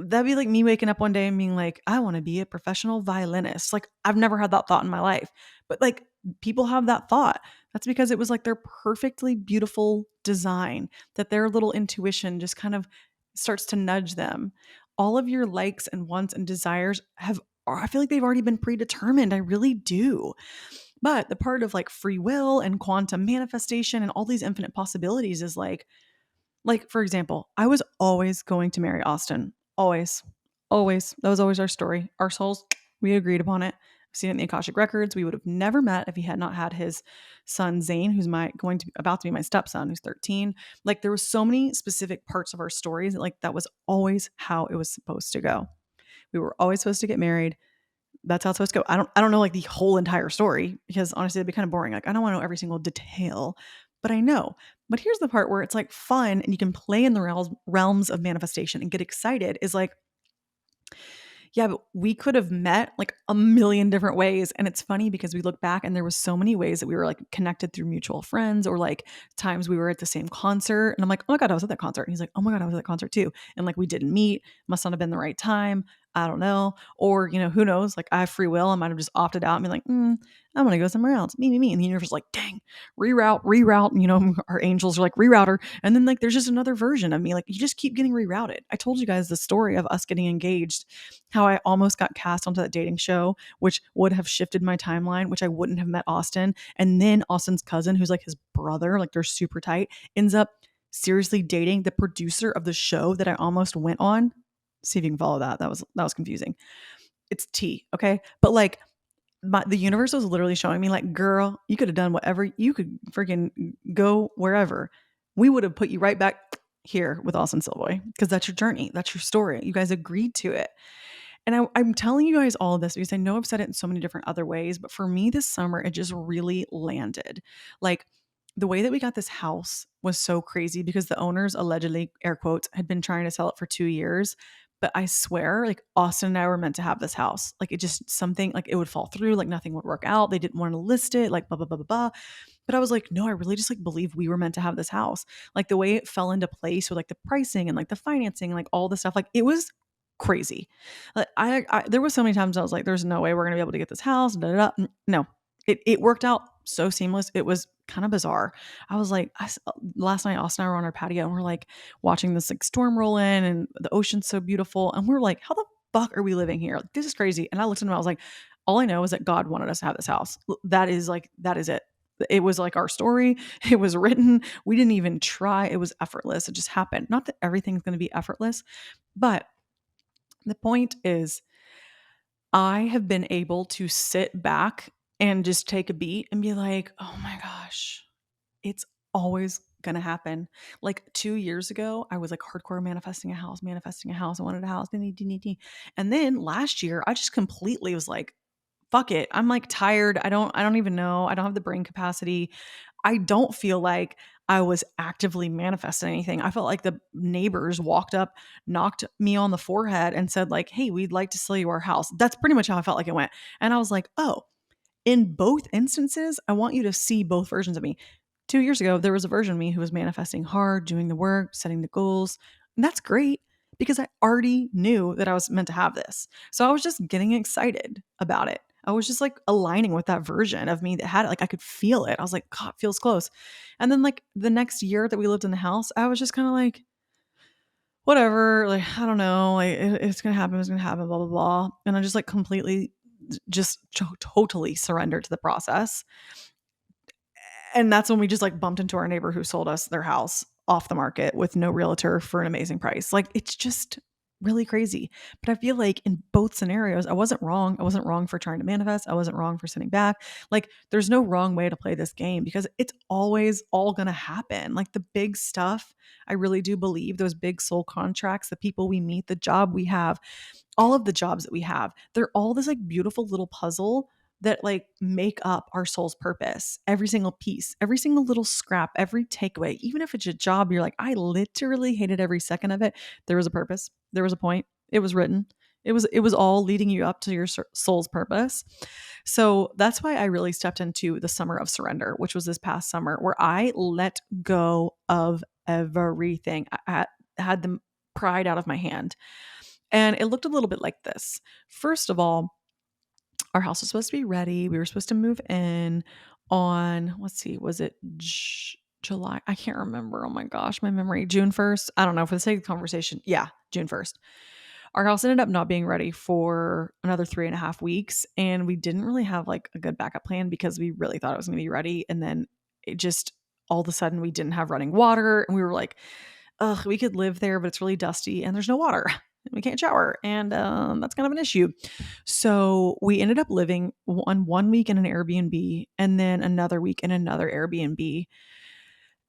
that'd be like me waking up one day and being like, I want to be a professional violinist. Like, I've never had that thought in my life, but like, people have that thought. That's because it was like their perfectly beautiful design, that their little intuition just kind of starts to nudge them. All of your likes and wants and desires I feel like they've already been predetermined. I really do. But the part of like free will and quantum manifestation and all these infinite possibilities is like, for example, I was always going to marry Austin. Always. Always. That was always our story. Our souls, we agreed upon it. I've seen it in the Akashic records. We would have never met if he had not had his son Zane, who's about to be my stepson, who's 13. Like, there was so many specific parts of our stories. Like, that was always how it was supposed to go. We were always supposed to get married. That's how it's supposed to go. I don't know like the whole entire story, because honestly it'd be kind of boring. Like, I don't want to know every single detail, but I know. But here's the part where it's like fun and you can play in the realms of manifestation and get excited, is like, yeah, but we could have met like a million different ways. And it's funny because we look back and there was so many ways that we were like connected through mutual friends, or like times we were at the same concert. And I'm like, oh my God, I was at that concert. And he's like, oh my God, I was at that concert too. And like, we didn't meet, must not have been the right time. I don't know. Or, who knows? Like I have free will. I might have just opted out and be like, I'm going to go somewhere else. Me. And the universe is like, dang, reroute. And, our angels are like, reroute her. And then like, there's just another version of me. Like you just keep getting rerouted. I told you guys the story of us getting engaged, how I almost got cast onto that dating show, which would have shifted my timeline, which I wouldn't have met Austin. And then Austin's cousin, who's like his brother, like they're super tight, ends up seriously dating the producer of the show that I almost went on. See if you can follow that. That was confusing. It's T, okay? But like the universe was literally showing me like, girl, you could have done whatever. You could freaking go wherever. We would have put you right back here with Austin Silvoy because that's your journey. That's your story. You guys agreed to it. And I'm telling you guys all of this because I know I've said it in so many different other ways, but for me this summer, it just really landed. Like the way that we got this house was so crazy because the owners allegedly, air quotes, had been trying to sell it for 2 years. But I swear, like Austin and I were meant to have this house. Like it just something like it would fall through, like nothing would work out. They didn't want to list it, like blah, blah, blah, blah, blah. But I was like, no, I really just like believe we were meant to have this house. Like the way it fell into place with like the pricing and like the financing and like all the stuff, like it was crazy. Like there was so many times I was like, there's no way we're gonna be able to get this house. Da, da, da. No, it worked out so seamless. It was kind of bizarre. I was like, last night, Austin and I were on our patio and we're like watching this like storm roll in and the ocean's so beautiful. And we're like, how the fuck are we living here? Like, this is crazy. And I looked at him, I was like, all I know is that God wanted us to have this house. That is it. It was like our story. It was written. We didn't even try. It was effortless. It just happened. Not that everything's going to be effortless, but the point is, I have been able to sit back and just take a beat and be like, oh my gosh, it's always going to happen. Like 2 years ago, I was like hardcore manifesting a house. I wanted a house. And then last year, I just completely was like, fuck it. I'm like tired. I don't even know. I don't have the brain capacity. I don't feel like I was actively manifesting anything. I felt like the neighbors walked up, knocked me on the forehead and said like, "Hey, we'd like to sell you our house." That's pretty much how I felt like it went. And I was like, "Oh, in both instances, I want you to see both versions of me." 2 years ago, there was a version of me who was manifesting hard, doing the work, setting the goals. And that's great because I already knew that I was meant to have this. So I was just getting excited about it. I was just like aligning with that version of me that had it. Like I could feel it. I was like, God, it feels close. And then like the next year that we lived in the house, I was just kind of like, whatever, like, I don't know, like it's going to happen. It's going to happen, blah, blah, blah. And I just like completely just totally surrendered to the process. And that's when we just like bumped into our neighbor who sold us their house off the market with no realtor for an amazing price. Like it's just really crazy. But I feel like in both scenarios, I wasn't wrong. I wasn't wrong for trying to manifest. I wasn't wrong for sitting back. Like there's no wrong way to play this game because it's always all going to happen. Like the big stuff, I really do believe those big soul contracts, the people we meet, the job we have, all of the jobs that we have, they're all this like beautiful little puzzle that like make up our soul's purpose. Every single piece, every single little scrap, every takeaway, even if it's a job, you're like, I literally hated every second of it. There was a purpose. There was a point. It was written. It was all leading you up to your soul's purpose. So that's why I really stepped into the summer of surrender, which was this past summer, where I let go of everything. I had the pride out of my hand. And it looked a little bit like this. First of all, our house was supposed to be ready. We were supposed to move in on, let's see, was it July? I can't remember. Oh my gosh, my memory. June 1st. I don't know, for the sake of conversation. Yeah, June 1st. Our house ended up not being ready for another 3.5 weeks. And we didn't really have like a good backup plan because we really thought it was going to be ready. And then it just, all of a sudden, we didn't have running water. And we were like, ugh, we could live there, but it's really dusty and there's no water. We can't shower. And that's kind of an issue. So we ended up living one week in an Airbnb and then another week in another Airbnb.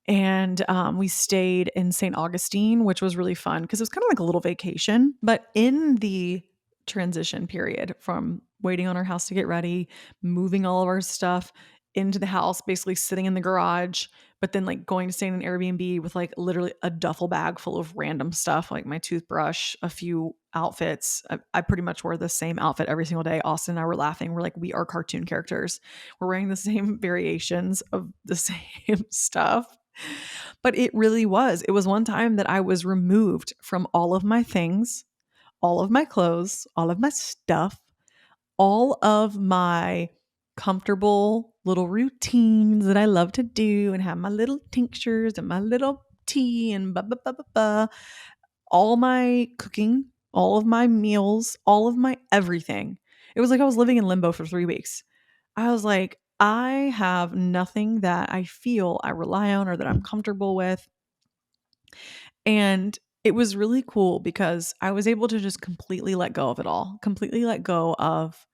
And we stayed in St. Augustine, which was really fun because it was kind of like a little vacation. But in the transition period from waiting on our house to get ready, moving all of our stuff into the house, basically sitting in the garage, but then like going to stay in an Airbnb with like literally a duffel bag full of random stuff, like my toothbrush, a few outfits. I pretty much wore the same outfit every single day. Austin and I were laughing. We're like, we are cartoon characters. We're wearing the same variations of the same stuff. But it really was. It was one time that I was removed from all of my things, all of my clothes, all of my stuff, all of my comfortable little routines that I love to do and have my little tinctures and my little tea and blah, blah, blah, blah, blah, all my cooking, all of my meals, all of my everything. It was like I was living in limbo for 3 weeks. I was like, I have nothing that I feel I rely on or that I'm comfortable with. And it was really cool because I was able to just completely let go of it all, completely let go of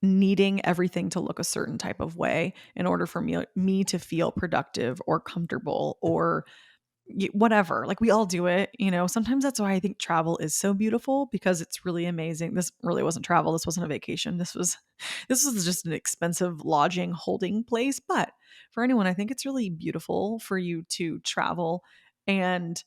needing everything to look a certain type of way in order for me to feel productive or comfortable or whatever. Like we all do it, you know. Sometimes that's why I think travel is so beautiful because it's really amazing. This really wasn't travel. This wasn't a vacation. This was just an expensive lodging holding place, but for anyone, I think it's really beautiful for you to travel and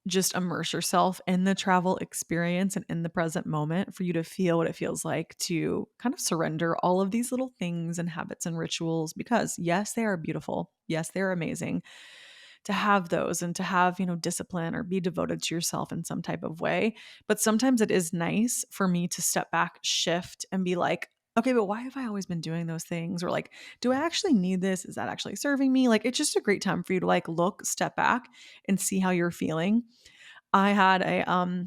just immerse yourself in the travel experience and in the present moment for you to feel what it feels like to kind of surrender all of these little things and habits and rituals because yes, they are beautiful. Yes, they're amazing to have those and to have, discipline or be devoted to yourself in some type of way. But sometimes it is nice for me to step back, shift, and be like, okay, but why have I always been doing those things? Or like, do I actually need this? Is that actually serving me? Like, it's just a great time for you to like look, step back, and see how you're feeling. I had a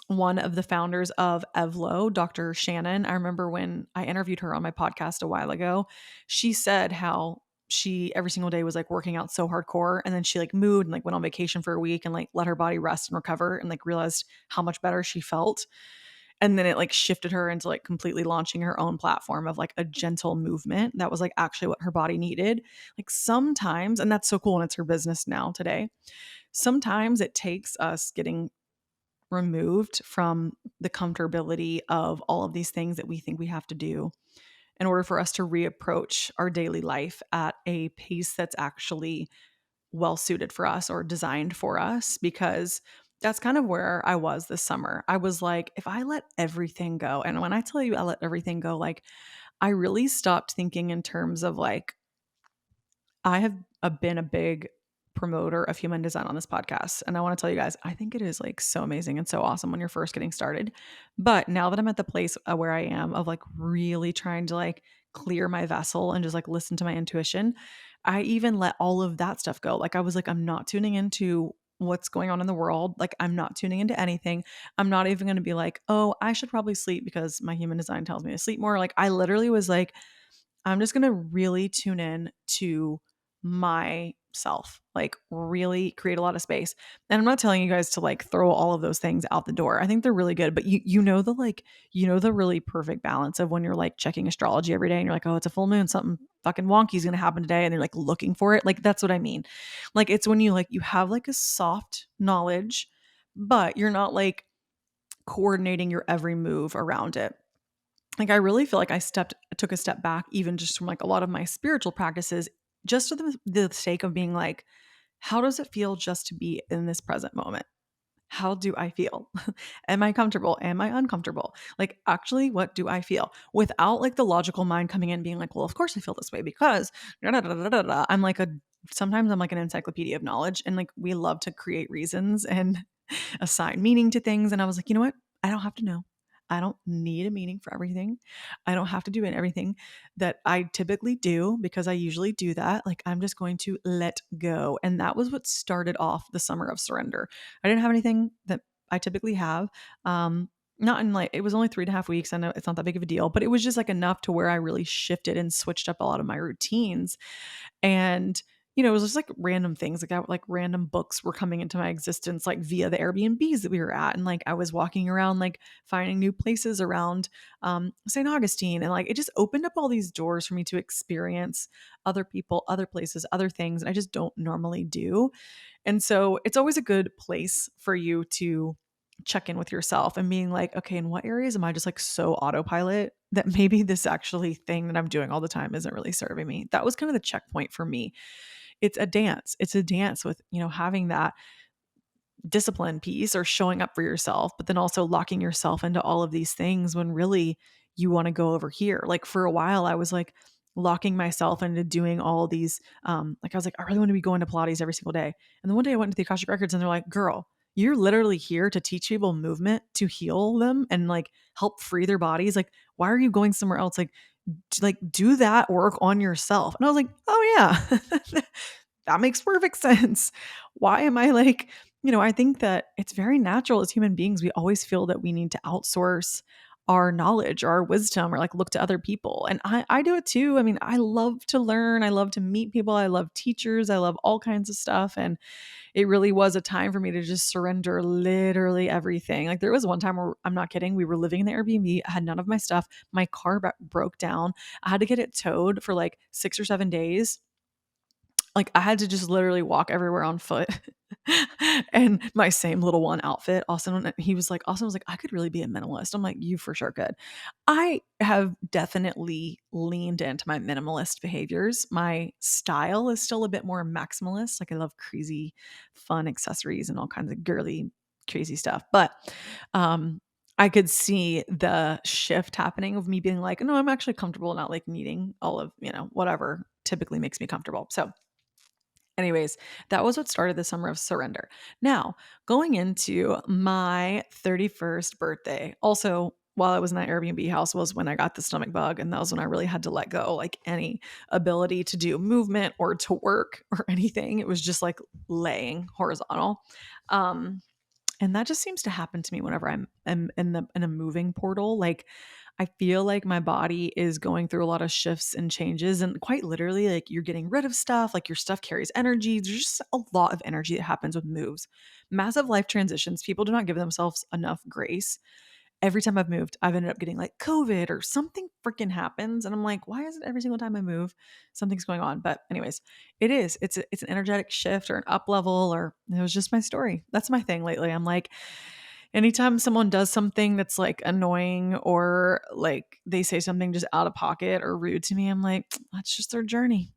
one of the founders of Evlo, Dr. Shannon. I remember when I interviewed her on my podcast a while ago, she said how she every single day was like working out so hardcore and then she like moved and like went on vacation for a week and like let her body rest and recover and like realized how much better she felt. And then it like shifted her into like completely launching her own platform of like a gentle movement that was like actually what her body needed. Like sometimes, and that's so cool, and it's her business now today. Sometimes it takes us getting removed from the comfortability of all of these things that we think we have to do in order for us to reapproach our daily life at a pace that's actually well suited for us or designed for us. Because that's kind of where I was this summer. I was like, if I let everything go, and when I tell you I let everything go, like I really stopped thinking in terms of like, I have been a big promoter of human design on this podcast. And I want to tell you guys, I think it is like so amazing and so awesome when you're first getting started. But now that I'm at the place where I am of like really trying to like clear my vessel and just like listen to my intuition, I even let all of that stuff go. Like I was like, I'm not tuning into what's going on in the world. Like I'm not tuning into anything. I'm not even going to be like, oh, I should probably sleep because my human design tells me to sleep more. Like I literally was like, I'm just going to really tune in to myself, like really create a lot of space. And I'm not telling you guys to like throw all of those things out the door. I think they're really good, but you know the like the really perfect balance of when you're like checking astrology every day and you're like, "Oh, it's a full moon, something fucking wonky is going to happen today." And you're like looking for it. Like that's what I mean. Like it's when you have like a soft knowledge, but you're not like coordinating your every move around it. Like I really feel like I took a step back even just from like a lot of my spiritual practices just for the sake of being like, how does it feel just to be in this present moment? How do I feel? Am I comfortable? Am I uncomfortable? Like actually, what do I feel? Without like the logical mind coming in being like, well, of course I feel this way because da, da, da, da, da, da. Sometimes I'm like an encyclopedia of knowledge and like we love to create reasons and assign meaning to things. And I was like, you know what? I don't have to know. I don't need a meaning for everything. I don't have to do everything that I typically do because I usually do that. Like, I'm just going to let go. And that was what started off the summer of surrender. I didn't have anything that I typically have. Not in like, it was only 3.5 weeks. I know it's not that big of a deal, but it was just like enough to where I really shifted and switched up a lot of my routines. And it was just like random things. Like random books were coming into my existence, like via the Airbnbs that we were at. And like I was walking around, like finding new places around St. Augustine. And like it just opened up all these doors for me to experience other people, other places, other things. And I just don't normally do. And so it's always a good place for you to check in with yourself and being like, okay, in what areas am I just like so autopilot that maybe this actually thing that I'm doing all the time isn't really serving me? That was kind of the checkpoint for me. It's a dance. It's a dance with, having that discipline piece or showing up for yourself, but then also locking yourself into all of these things when really you want to go over here. Like for a while, I was like locking myself into doing all these, like I was like, I really want to be going to Pilates every single day. And then one day I went to the Akashic Records and they're like, girl, You're literally here to teach people movement to heal them and like help free their bodies. Like, why are you going somewhere else? Like do that work on yourself. And I was like, oh yeah, that makes perfect sense. Why am I like, I think that it's very natural as human beings. We always feel that we need to outsource our knowledge or our wisdom or like look to other people. And I do it too. I mean, I love to learn. I love to meet people. I love teachers. I love all kinds of stuff. And it really was a time for me to just surrender literally everything. Like there was one time where I'm not kidding. We were living in the Airbnb. I had none of my stuff. My car broke down. I had to get it towed for like 6 or 7 days. Like I had to just literally walk everywhere on foot. And my same little one outfit. Austin was like, I could really be a minimalist. I'm like, you for sure could. I have definitely leaned into my minimalist behaviors. My style is still a bit more maximalist. Like I love crazy fun accessories and all kinds of girly crazy stuff. But I could see the shift happening of me being like, no, I'm actually comfortable not like needing all of, whatever typically makes me comfortable. So anyways, that was what started the summer of surrender. Now, going into my 31st birthday, also while I was in that Airbnb house was when I got the stomach bug. And that was when I really had to let go, like any ability to do movement or to work or anything. It was just like laying horizontal. Um, and that just seems to happen to me whenever I'm in a moving portal. Like I feel like my body is going through a lot of shifts and changes, and quite literally, like you're getting rid of stuff, like your stuff carries energy. There's just a lot of energy that happens with moves. Massive life transitions. People do not give themselves enough grace. Every time I've moved, I've ended up getting like COVID or something freaking happens. And I'm like, why is it every single time I move, something's going on? But anyways, it's an energetic shift or an up level, or it was just my story. That's my thing lately. I'm like, anytime someone does something that's like annoying or like they say something just out of pocket or rude to me, I'm like, that's just their journey.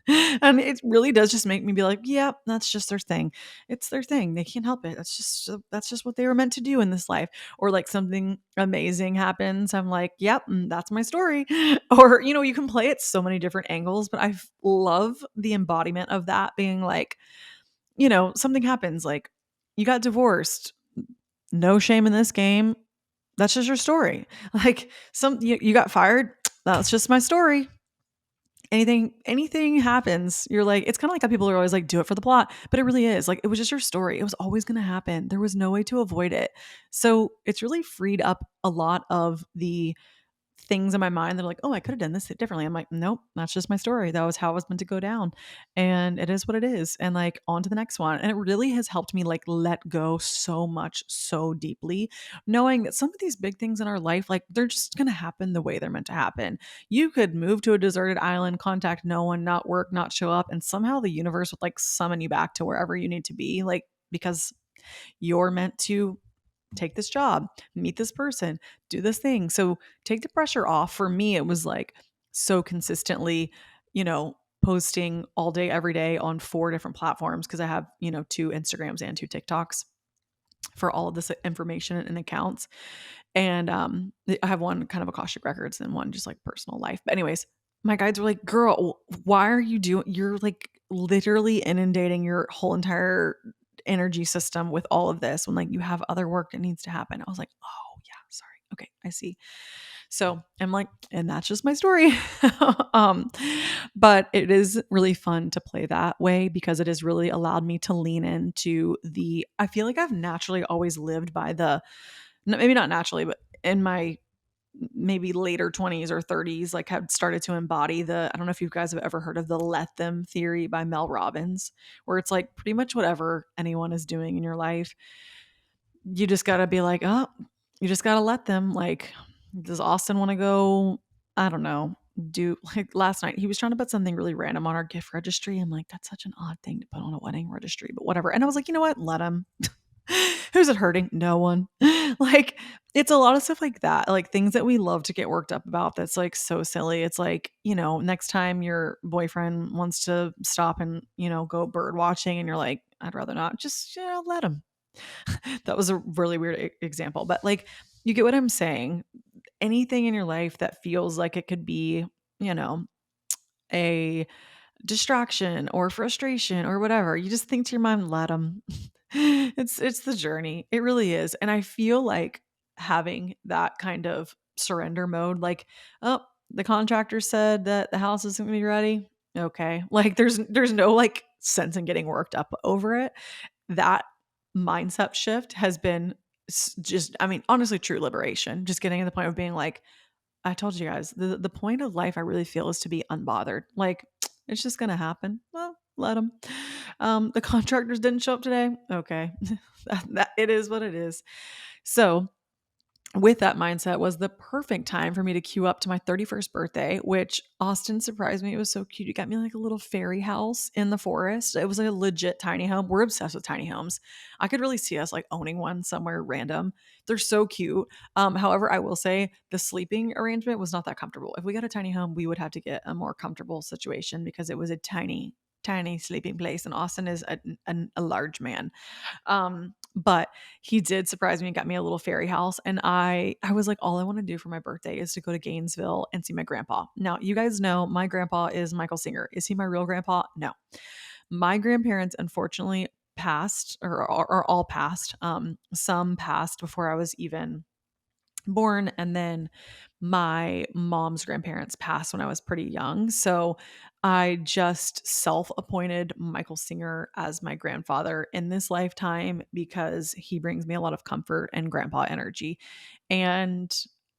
And it really does just make me be like, yeah, that's just their thing. It's their thing. They can't help it. That's just what they were meant to do in this life. Or like something amazing happens. I'm like, yep, that's my story. Or, you can play it so many different angles, but love the embodiment of that being like, something happens, like you got divorced. No shame in this game. That's just your story. Like you got fired. That's just my story. Anything happens, you're like, it's kind of like how people are always like, do it for the plot, but it really is like, it was just your story. It was always going to happen. There was no way to avoid it. So it's really freed up a lot of the things in my mind that are like, oh, I could have done this differently. I'm like, nope, that's just my story. That was how it was meant to go down. And it is what it is. And like on to the next one. And it really has helped me like let go so much, so deeply, knowing that some of these big things in our life, like they're just going to happen the way they're meant to happen. You could move to a deserted island, contact no one, not work, not show up, and somehow the universe would like summon you back to wherever you need to be. Like, because you're meant to take this job, meet this person, do this thing. So take the pressure off. For me, it was like so consistently, posting all day, every day on 4 different platforms because I have, 2 Instagrams and 2 TikToks for all of this information and accounts. And I have one kind of Akashic records and one just like personal life. But anyways, my guides were like, girl, why are you doing, you're like literally inundating your whole entire energy system with all of this when like you have other work that needs to happen. I was like, oh yeah, sorry. Okay, I see. So I'm like, and that's just my story. um, but it is really fun to play that way because it has really allowed me to lean into I feel like I've naturally always lived by maybe not naturally, but in my maybe later 20s or 30s, like had started to embody I don't know if you guys have ever heard of the let them theory by Mel Robbins, where it's like pretty much whatever anyone is doing in your life, you just got to be like, oh, you just got to let them. Like, does Austin want to go? I don't know. Do like last night, he was trying to put something really random on our gift registry. I'm like, that's such an odd thing to put on a wedding registry, but whatever. And I was like, you know what? Let him. Who's it hurting? No one. Like, it's a lot of stuff like that, like things that we love to get worked up about. That's like so silly. It's like, next time your boyfriend wants to stop and, go bird watching and you're like, I'd rather not, just, let him. That was a really weird example, but like, you get what I'm saying. Anything in your life that feels like it could be, you know, a distraction or frustration or whatever, you just think to your mind, let them. It's the journey. It really is. And I feel like having that kind of surrender mode, like, oh, the contractor said that the house isn't gonna be ready. Okay. Like there's no like sense in getting worked up over it. That mindset shift has been just, I mean, honestly, true liberation. Just getting to the point of being like, I told you guys, the point of life I really feel is to be unbothered. Like it's just gonna happen. Well, let them. The contractors didn't show up today. Okay, that it is what it is. So with that mindset was the perfect time for me to queue up to my 31st birthday, which Austin surprised me. It was so cute. He got me like a little fairy house in the forest. It was like a legit tiny home. We're obsessed with tiny homes. I could really see us like owning one somewhere random. They're so cute. However, I will say the sleeping arrangement was not that comfortable. If we got a tiny home, we would have to get a more comfortable situation because it was a tiny sleeping place, and Austin is a large man. But he did surprise me and got me a little fairy house. And I was like, all I want to do for my birthday is to go to Gainesville and see my grandpa. Now, you guys know my grandpa is Michael Singer. Is he my real grandpa? No. My grandparents unfortunately passed or all passed. Some passed before I was even born, and then my mom's grandparents passed when I was pretty young. So I just self-appointed Michael Singer as my grandfather in this lifetime because he brings me a lot of comfort and grandpa energy. And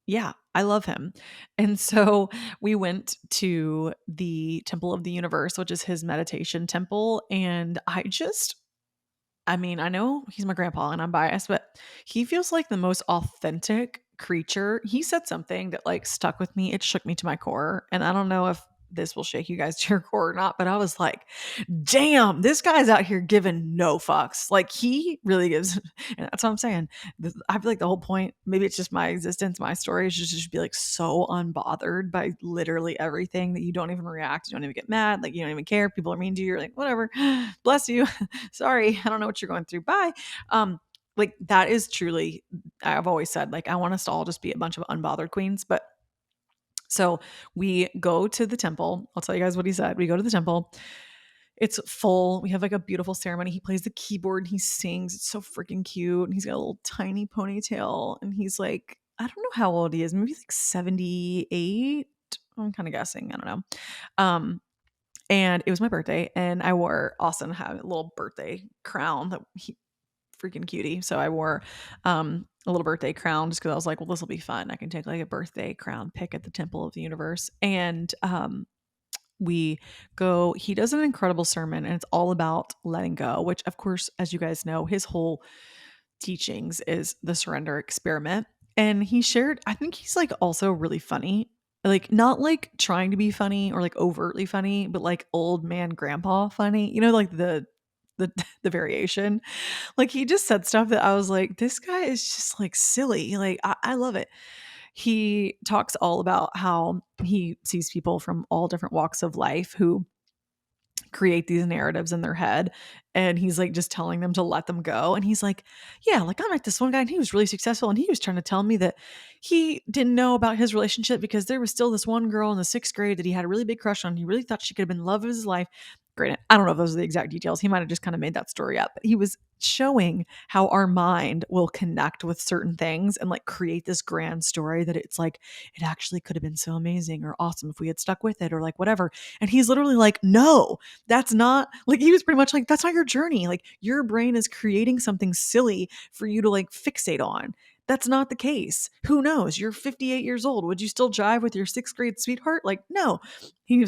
yeah, I love him. And so we went to the Temple of the Universe, which is his meditation temple, and I mean, I know he's my grandpa and I'm biased, but he feels like the most authentic creature. He said something that like stuck with me. It shook me to my core. And I don't know if this will shake you guys to your core or not, but I was like, damn, this guy's out here giving no fucks. Like he really gives. And that's what I'm saying. I feel like the whole point, maybe it's just my existence, my story is just be like so unbothered by literally everything that you don't even react. You don't even get mad. Like you don't even care. People are mean to you. You're like, whatever, bless you. Sorry, I don't know what you're going through. Bye. Like that is truly, I've always said, like, I want us to all just be a bunch of unbothered queens. But so we go to the temple. I'll tell you guys what he said. We go to the temple. It's full. We have like a beautiful ceremony. He plays the keyboard and he sings. It's so freaking cute. And he's got a little tiny ponytail. And he's like, I don't know how old he is. Maybe like 78. I'm kind of guessing. I don't know. And it was my birthday, and I wore Austin had a little birthday crown that he freaking cutie. So I wore a little birthday crown just because I was like, well, this will be fun. I can take like a birthday crown pick at the Temple of the Universe. And we go, he does an incredible sermon, and it's all about letting go, which of course, as you guys know, his whole teachings is the surrender experiment. And he shared, I think he's like also really funny. Like not like trying to be funny or like overtly funny, but like old man grandpa funny. You know, like the the variation. Like he just said stuff that I was like, this guy is just like silly. Like I love it. He talks all about how he sees people from all different walks of life who create these narratives in their head, and he's like just telling them to let them go. And he's like, yeah, like I met this one guy and he was really successful, and he was trying to tell me that he didn't know about his relationship because there was still this one girl in the 6th grade that he had a really big crush on. He really thought she could have been the love of his life. Granted, I don't know if those are the exact details. He might have just kind of made that story up, but he was showing how our mind will connect with certain things and like create this grand story that it's like it actually could have been so amazing or awesome if we had stuck with it or like whatever. And he's literally like, no, that's not, like he was pretty much like, that's not your journey. Like your brain is creating something silly for you to like fixate on. That's not the case. Who knows? You're 58 years old. Would you still jive with your 6th grade sweetheart? Like, no. He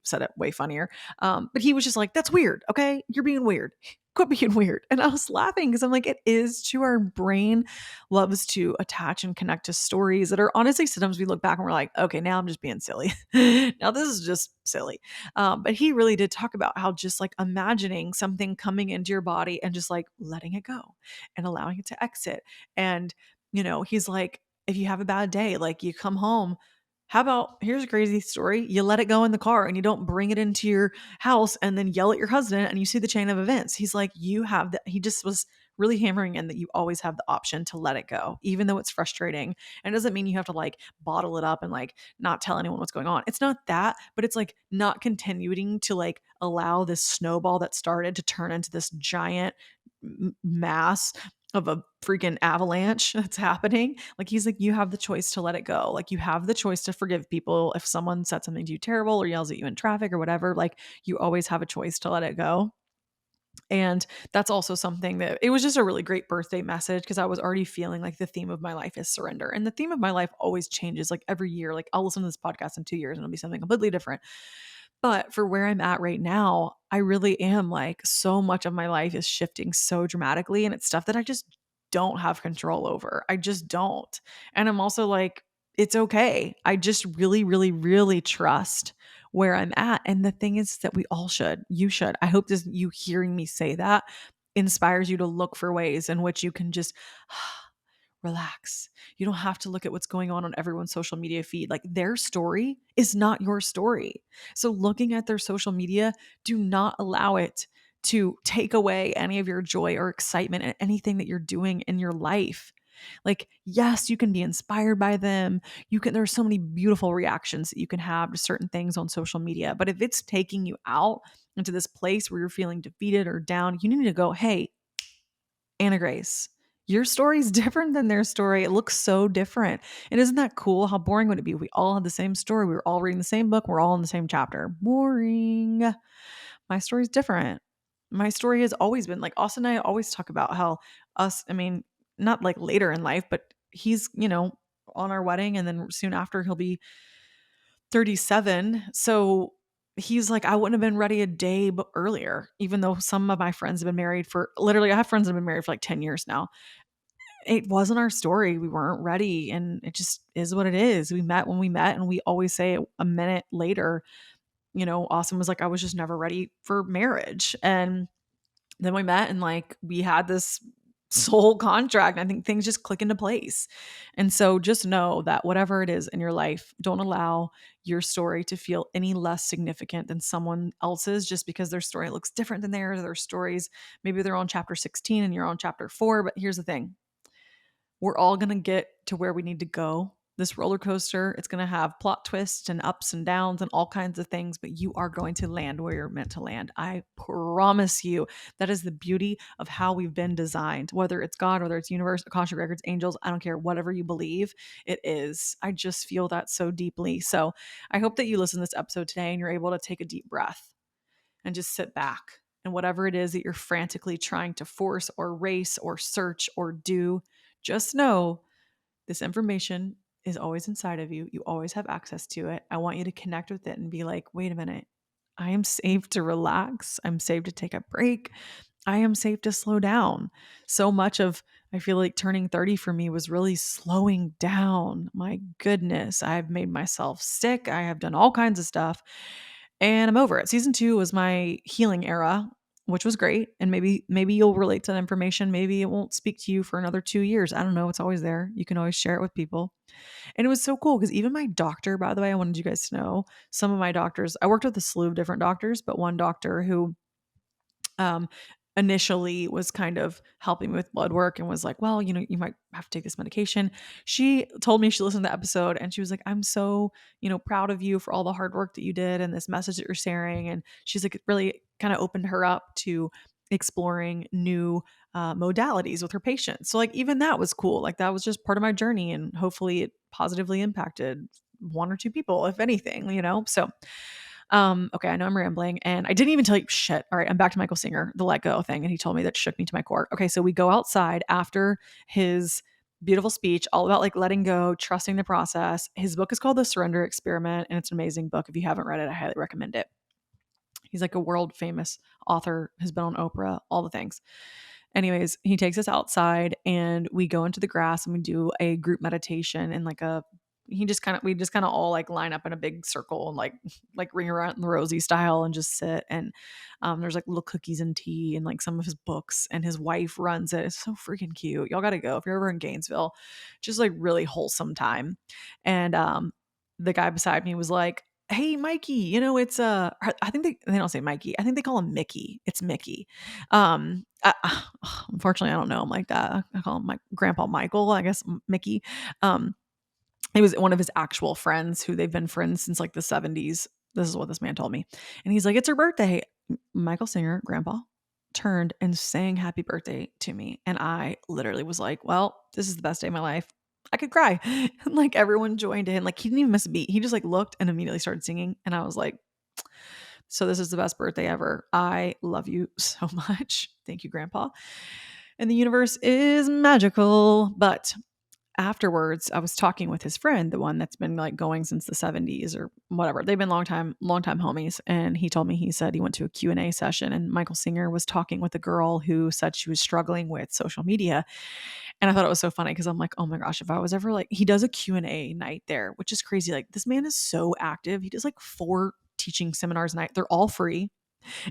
said it way funnier. But he was just like, that's weird. Okay. You're being weird. Quit being weird. And I was laughing because I'm like, it is to our brain loves to attach and connect to stories that are honestly, sometimes we look back and we're like, okay, now I'm just being silly. Now this is just silly. But he really did talk about how just like imagining something coming into your body and just like letting it go and allowing it to exit. And, you know, he's like, if you have a bad day, like you come home, how about, here's a crazy story. You let it go in the car and you don't bring it into your house and then yell at your husband and you see the chain of events. He's like, you have that. He just was really hammering in that you always have the option to let it go, even though it's frustrating. And it doesn't mean you have to like bottle it up and like not tell anyone what's going on. It's not that, but it's like not continuing to like allow this snowball that started to turn into this giant mass of a freaking avalanche that's happening. Like he's like, you have the choice to let it go. Like you have the choice to forgive people if someone said something to you terrible or yells at you in traffic or whatever. Like you always have a choice to let it go. And that's also something that it was just a really great birthday message because I was already feeling like the theme of my life is surrender. And the theme of my life always changes like every year. Like I'll listen to this podcast in 2 years and it'll be something completely different. But for where I'm at right now, I really am like so much of my life is shifting so dramatically and it's stuff that I just don't have control over. I just don't. And I'm also like, it's okay. I just really, really, really trust where I'm at. And the thing is that we all should. You should. I hope this you hearing me say that inspires you to look for ways in which you can just relax. You don't have to look at what's going on everyone's social media feed. Like their story is not your story. So looking at their social media, do not allow it to take away any of your joy or excitement and anything that you're doing in your life. Like, yes, you can be inspired by them. There's so many beautiful reactions that you can have to certain things on social media. But if it's taking you out into this place where you're feeling defeated or down, you need to go, hey, Anna Grace, your story is different than their story. It looks so different. And isn't that cool? How boring would it be if we all had the same story? We were all reading the same book. We're all in the same chapter. Boring. My story's different. My story has always been like Austin and I always talk about how not like later in life, but he's, on our wedding and then soon after he'll be 37. So he's like, I wouldn't have been ready a day earlier, even though some of my friends have been married for literally, I have friends that have been married for like 10 years now. It wasn't our story. We weren't ready. And it just is what it is. We met when we met, and we always say a minute later, Austin was like, I was just never ready for marriage. And then we met and like we had this soul contract. And I think things just click into place. And so just know that whatever it is in your life, don't allow your story to feel any less significant than someone else's just because their story looks different than theirs. Their stories, maybe they're on chapter 16 and you're on chapter 4. But here's the thing, we're all going to get to where we need to go. This roller coaster, it's going to have plot twists and ups and downs and all kinds of things, but you are going to land where you're meant to land. I promise you. That is the beauty of how we've been designed, whether it's God, whether it's universe, Akashic records, angels, I don't care, whatever you believe it is. I just feel that so deeply. So I hope that you listen to this episode today and you're able to take a deep breath and just sit back. And whatever it is that you're frantically trying to force or race or search or do, just know this information is always inside of you. You always have access to it. I want you to connect with it and be like, wait a minute, I am safe to relax. I'm safe to take a break. I am safe to slow down. So much of, I feel like turning 30 for me was really slowing down. My goodness, I've made myself sick. I have done all kinds of stuff and I'm over it. Season 2 was my healing era, which was great. And maybe you'll relate to that information. Maybe it won't speak to you for another 2 years. I don't know. It's always there. You can always share it with people. And it was so cool because even my doctor, by the way, I wanted you guys to know, some of my doctors, I worked with a slew of different doctors, but one doctor who um, initially was kind of helping me with blood work and was like, well, you might have to take this medication. She told me she listened to the episode and she was like, I'm so, proud of you for all the hard work that you did and this message that you're sharing. And she's like, it really kind of opened her up to exploring new modalities with her patients. So like, even that was cool. Like that was just part of my journey and hopefully it positively impacted one or two people, if anything, so okay, I know I'm rambling and I didn't even tell you shit. All right, I'm back to Michael Singer, the let go thing. And he told me that shook me to my core. Okay, so we go outside after his beautiful speech, all about like letting go, trusting the process. His book is called The Surrender Experiment, and it's an amazing book. If you haven't read it, I highly recommend it. He's like a world famous author, has been on Oprah, all the things. Anyways, he takes us outside and we go into the grass and we do a group meditation and we just kind of all like line up in a big circle and like ring around the rosy style and just sit. And there's like little cookies and tea and like some of his books, and his wife runs it. It's so freaking cute. Y'all got to go if you're ever in Gainesville. Just like really wholesome time. And the guy beside me was like, hey Mikey, it's I think they don't say Mikey. I think they call him Mickey. It's Mickey. Unfortunately, I don't know him like that. I call him my grandpa Michael, I guess Mickey. Um, it was one of his actual friends who they've been friends since like the 70s. This is what this man told me. And he's like, "It's her birthday." Michael Singer, grandpa, turned and sang happy birthday to me. And I literally was like, "Well, this is the best day of my life." I could cry. And like everyone joined in. Like he didn't even miss a beat. He just like looked and immediately started singing. And I was like, "So this is the best birthday ever. I love you so much. Thank you, grandpa." And the universe is magical. But afterwards, I was talking with his friend, the one that's been like going since the 70s or whatever. They've been long time homies. And he told me, he said he went to a Q&A session and Michael Singer was talking with a girl who said she was struggling with social media. And I thought it was so funny because I'm like, oh my gosh, if I was ever like, he does a Q&A night there, which is crazy. Like this man is so active. He does like 4 teaching seminars a night. They're all free.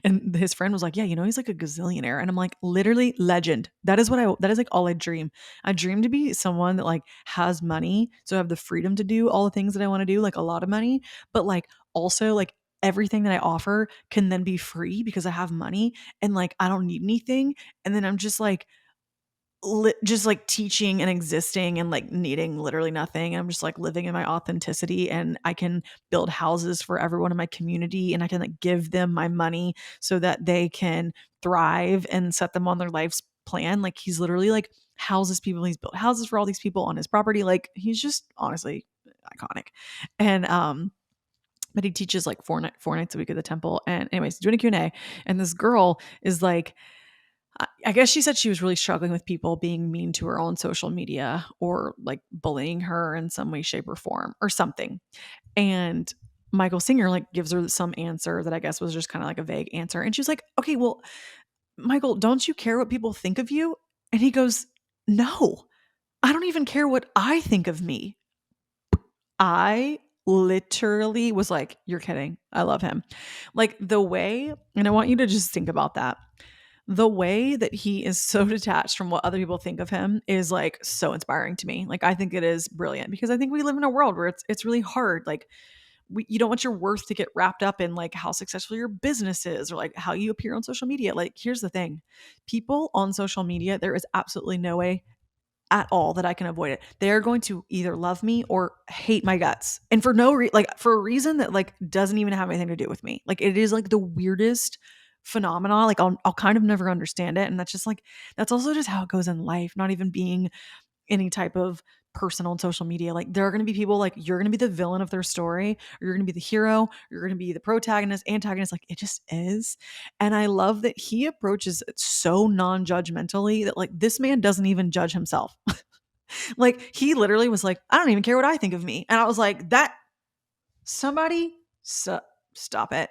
And his friend was like, "Yeah, he's like a gazillionaire." And I'm like, "Literally legend." That is like all I dream. I dream to be someone that like has money, so I have the freedom to do all the things that I want to do, like a lot of money, but like also like everything that I offer can then be free because I have money and like I don't need anything. And then I'm just like just like teaching and existing and like needing literally nothing. I'm just like living in my authenticity and I can build houses for everyone in my community and I can like give them my money so that they can thrive and set them on their life's plan. Like he's literally like houses people. He's built houses for all these people on his property. Like he's just honestly iconic. And but he teaches like 4 nights a week at the temple. And anyways, doing a Q&A and this girl is like, I guess she said she was really struggling with people being mean to her on social media or like bullying her in some way, shape, or form or something. And Michael Singer like gives her some answer that I guess was just kind of like a vague answer. And she's like, "Okay, well, Michael, don't you care what people think of you?" And he goes, "No, I don't even care what I think of me." I literally was like, "You're kidding. I love him." Like the way, and I want you to just think about that, the way that he is so detached from what other people think of him is like so inspiring to me. Like I think it is brilliant because I think we live in a world where it's really hard. Like you don't want your worth to get wrapped up in like how successful your business is or like how you appear on social media. Like here's the thing. People on social media, there is absolutely no way at all that I can avoid it. They're going to either love me or hate my guts. And for like for a reason that like doesn't even have anything to do with me. Like it is like the weirdest phenomena. Like I'll kind of never understand it. And that's just like that's also just how it goes in life, not even being any type of person on social media. Like there are going to be people like you're going to be the villain of their story, or you're going to be the hero, you're going to be the protagonist, antagonist. Like it just is. And I love that he approaches it so non-judgmentally that like this man doesn't even judge himself. Like he literally was like, "I don't even care what I think of me." And I was like, that somebody stop it.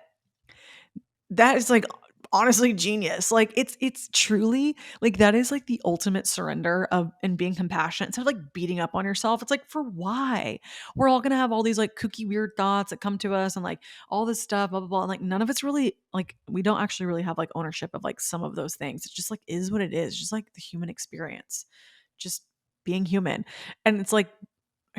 That is like honestly genius. Like it's truly like that is like the ultimate surrender of and being compassionate instead of like beating up on yourself. It's like for why? We're all gonna have all these like kooky weird thoughts that come to us and like all this stuff, blah blah blah. And like none of it's really like we don't actually really have like ownership of like some of those things. It just like is what it is, just like the human experience. Just being human. And it's like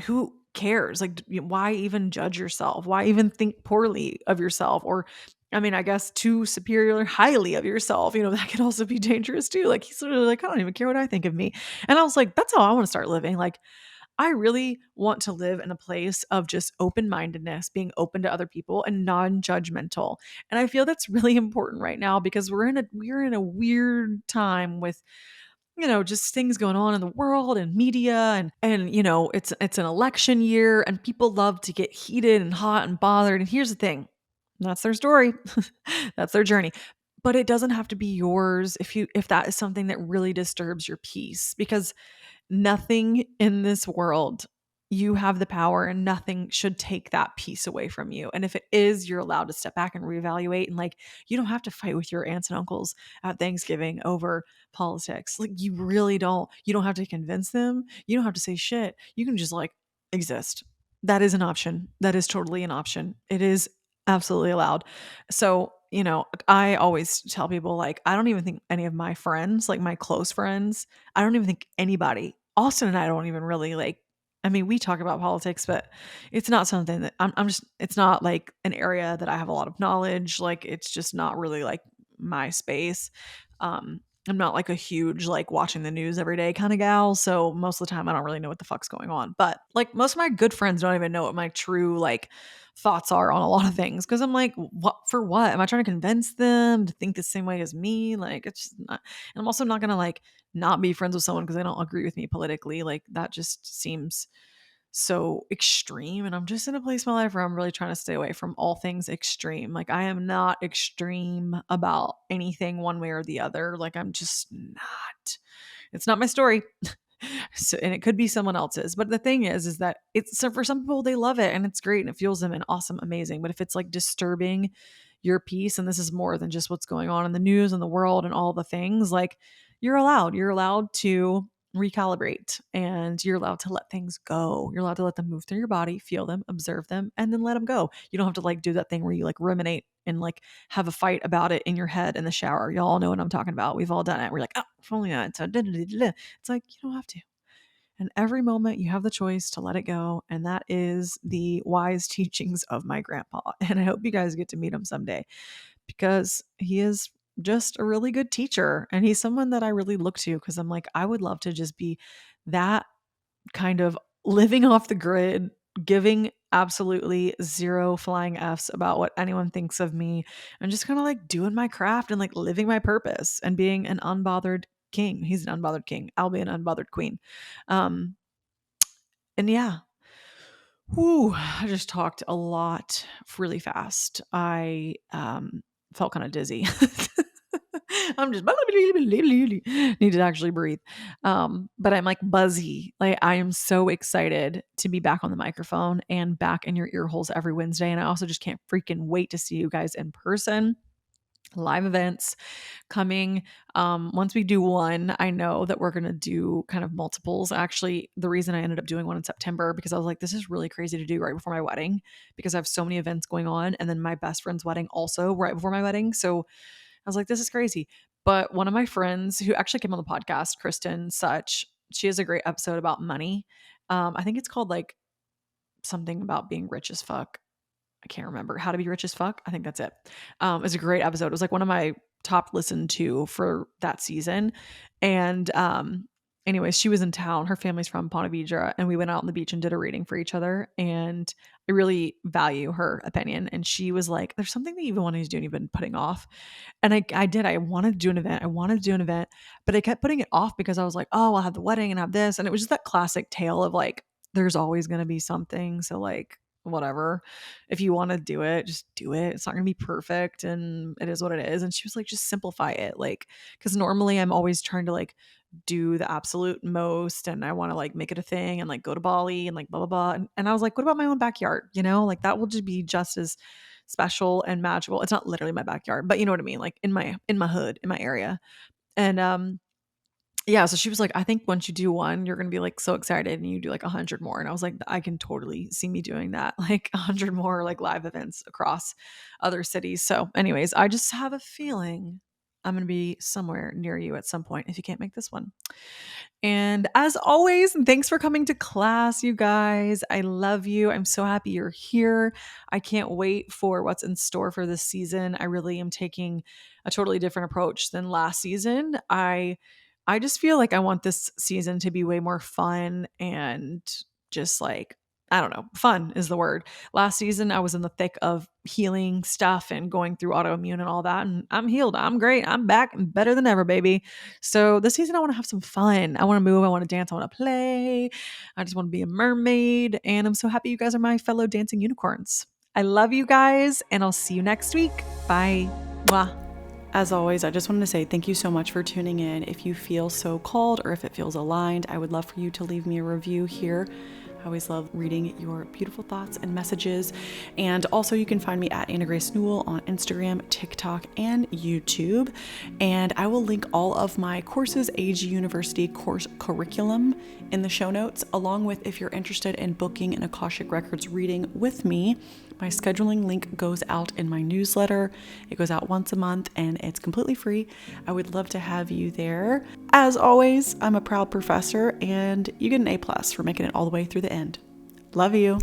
who cares? Like, why even judge yourself? Why even think poorly of yourself? Or, I mean, I guess too superior, highly of yourself. That can also be dangerous too. Like, he's literally like, "I don't even care what I think of me." And I was like, that's how I want to start living. Like, I really want to live in a place of just open mindedness, being open to other people and non judgmental. And I feel that's really important right now because we're in a weird time with just things going on in the world and media and it's an election year and people love to get heated and hot and bothered. And here's the thing. That's their story. That's their journey. But it doesn't have to be yours if that is something that really disturbs your peace because nothing in this world, you have the power and nothing should take that peace away from you. And if it is, you're allowed to step back and reevaluate. And like, you don't have to fight with your aunts and uncles at Thanksgiving over politics. Like, you really don't. You don't have to convince them. You don't have to say shit. You can just like exist. That is an option. That is totally an option. It is absolutely allowed. So, I always tell people like, I don't even think any of my friends, like my close friends, I don't even think anybody, Austin and I don't even really like. I mean, we talk about politics, but it's not something that I'm just, it's not like an area that I have a lot of knowledge. Like, it's just not really like my space. Um, I'm not like a huge, like watching the news every day kind of gal. So most of the time I don't really know what the fuck's going on. But like most of my good friends don't even know what my true like thoughts are on a lot of things. Cause I'm like, what for what? Am I trying to convince them to think the same way as me? Like, it's just not, and I'm also not gonna like not be friends with someone because they don't agree with me politically. Like that just seems so extreme. And I'm just in a place in my life where I'm really trying to stay away from all things extreme. Like I am not extreme about anything one way or the other. Like I'm just not. It's not my story. So, and it could be someone else's. But the thing is that it's so for some people they love it and it's great and it fuels them and awesome, amazing. But if it's like disturbing your peace, and this is more than just what's going on in the news and the world and all the things, like you're allowed to recalibrate and you're allowed to let things go. You're allowed to let them move through your body, feel them, observe them, and then let them go. You don't have to like do that thing where you like ruminate and like have a fight about it in your head in the shower. Y'all know what I'm talking about. We've all done it. We're like, oh, if only I. So it's like you don't have to. And every moment you have the choice to let it go. And that is the wise teachings of my grandpa. And I hope you guys get to meet him someday because he is just a really good teacher. And he's someone that I really look to because I'm like, I would love to just be that kind of living off the grid, giving absolutely zero flying F's about what anyone thinks of me, and just kind of like doing my craft and like living my purpose and being an unbothered king. He's an unbothered king. I'll be an unbothered queen. Um, and yeah, whew, I just talked a lot really fast. I felt kind of dizzy. I'm just need to actually breathe. But I'm like buzzy. Like I am so excited to be back on the microphone and back in your ear holes every Wednesday. And I also just can't freaking wait to see you guys in person. Live events coming. Once we do one, I know that we're going to do kind of multiples. Actually, the reason I ended up doing one in September because I was like, this is really crazy to do right before my wedding because I have so many events going on. And then my best friend's wedding also right before my wedding. So I was like, this is crazy. But one of my friends who actually came on the podcast, Kristen Such, she has a great episode about money. I think it's called like something about being rich as fuck. I can't remember how to be rich as fuck. I think that's it. It's a great episode. It was like one of my top listened to for that season. And anyways, she was in town. Her family's from Ponte Vedra, and we went out on the beach and did a reading for each other. And I really value her opinion. And she was like, "There's something that you've been wanting to do and you've been putting off." And I did. I wanted to do an event. I wanted to do an event, but I kept putting it off because I was like, "Oh, I'll have the wedding and have this," and it was just that classic tale of like, there's always going to be something. So like whatever. If you want to do it, just do it. It's not going to be perfect and it is what it is. And she was like, just simplify it. Like, cause normally I'm always trying to like do the absolute most and I want to like make it a thing and like go to Bali and like blah, blah, blah. And I was like, what about my own backyard? You know, like that will just be just as special and magical. It's not literally my backyard, but you know what I mean? Like in my hood, in my area. And, yeah, so she was like, I think once you do one, you're going to be like so excited and you do like 100 more. And I was like, I can totally see me doing that, like 100 more like live events across other cities. So anyways, I just have a feeling I'm going to be somewhere near you at some point if you can't make this one. And as always, thanks for coming to class, you guys. I love you. I'm so happy you're here. I can't wait for what's in store for this season. I really am taking a totally different approach than last season. I just feel like I want this season to be way more fun and just like, I don't know, fun is the word. Last season, I was in the thick of healing stuff and going through autoimmune and all that. And I'm healed. I'm great. I'm back and better than ever, baby. So this season, I want to have some fun. I want to move. I want to dance. I want to play. I just want to be a mermaid. And I'm so happy you guys are my fellow dancing unicorns. I love you guys, and I'll see you next week. Bye. Mwah. As always, I just wanted to say thank you so much for tuning in. If you feel so called or if it feels aligned, I would love for you to leave me a review here. I always love reading your beautiful thoughts and messages. And also you can find me at Anna Grace Newell on Instagram, TikTok, and YouTube. And I will link all of my courses, AG University course curriculum in the show notes, along with if you're interested in booking an Akashic Records reading with me, My scheduling link goes out in my newsletter. It goes out once a month and it's completely free. I would love to have you there. As always, I'm a proud professor and you get an A+ for making it all the way through the end. Love you.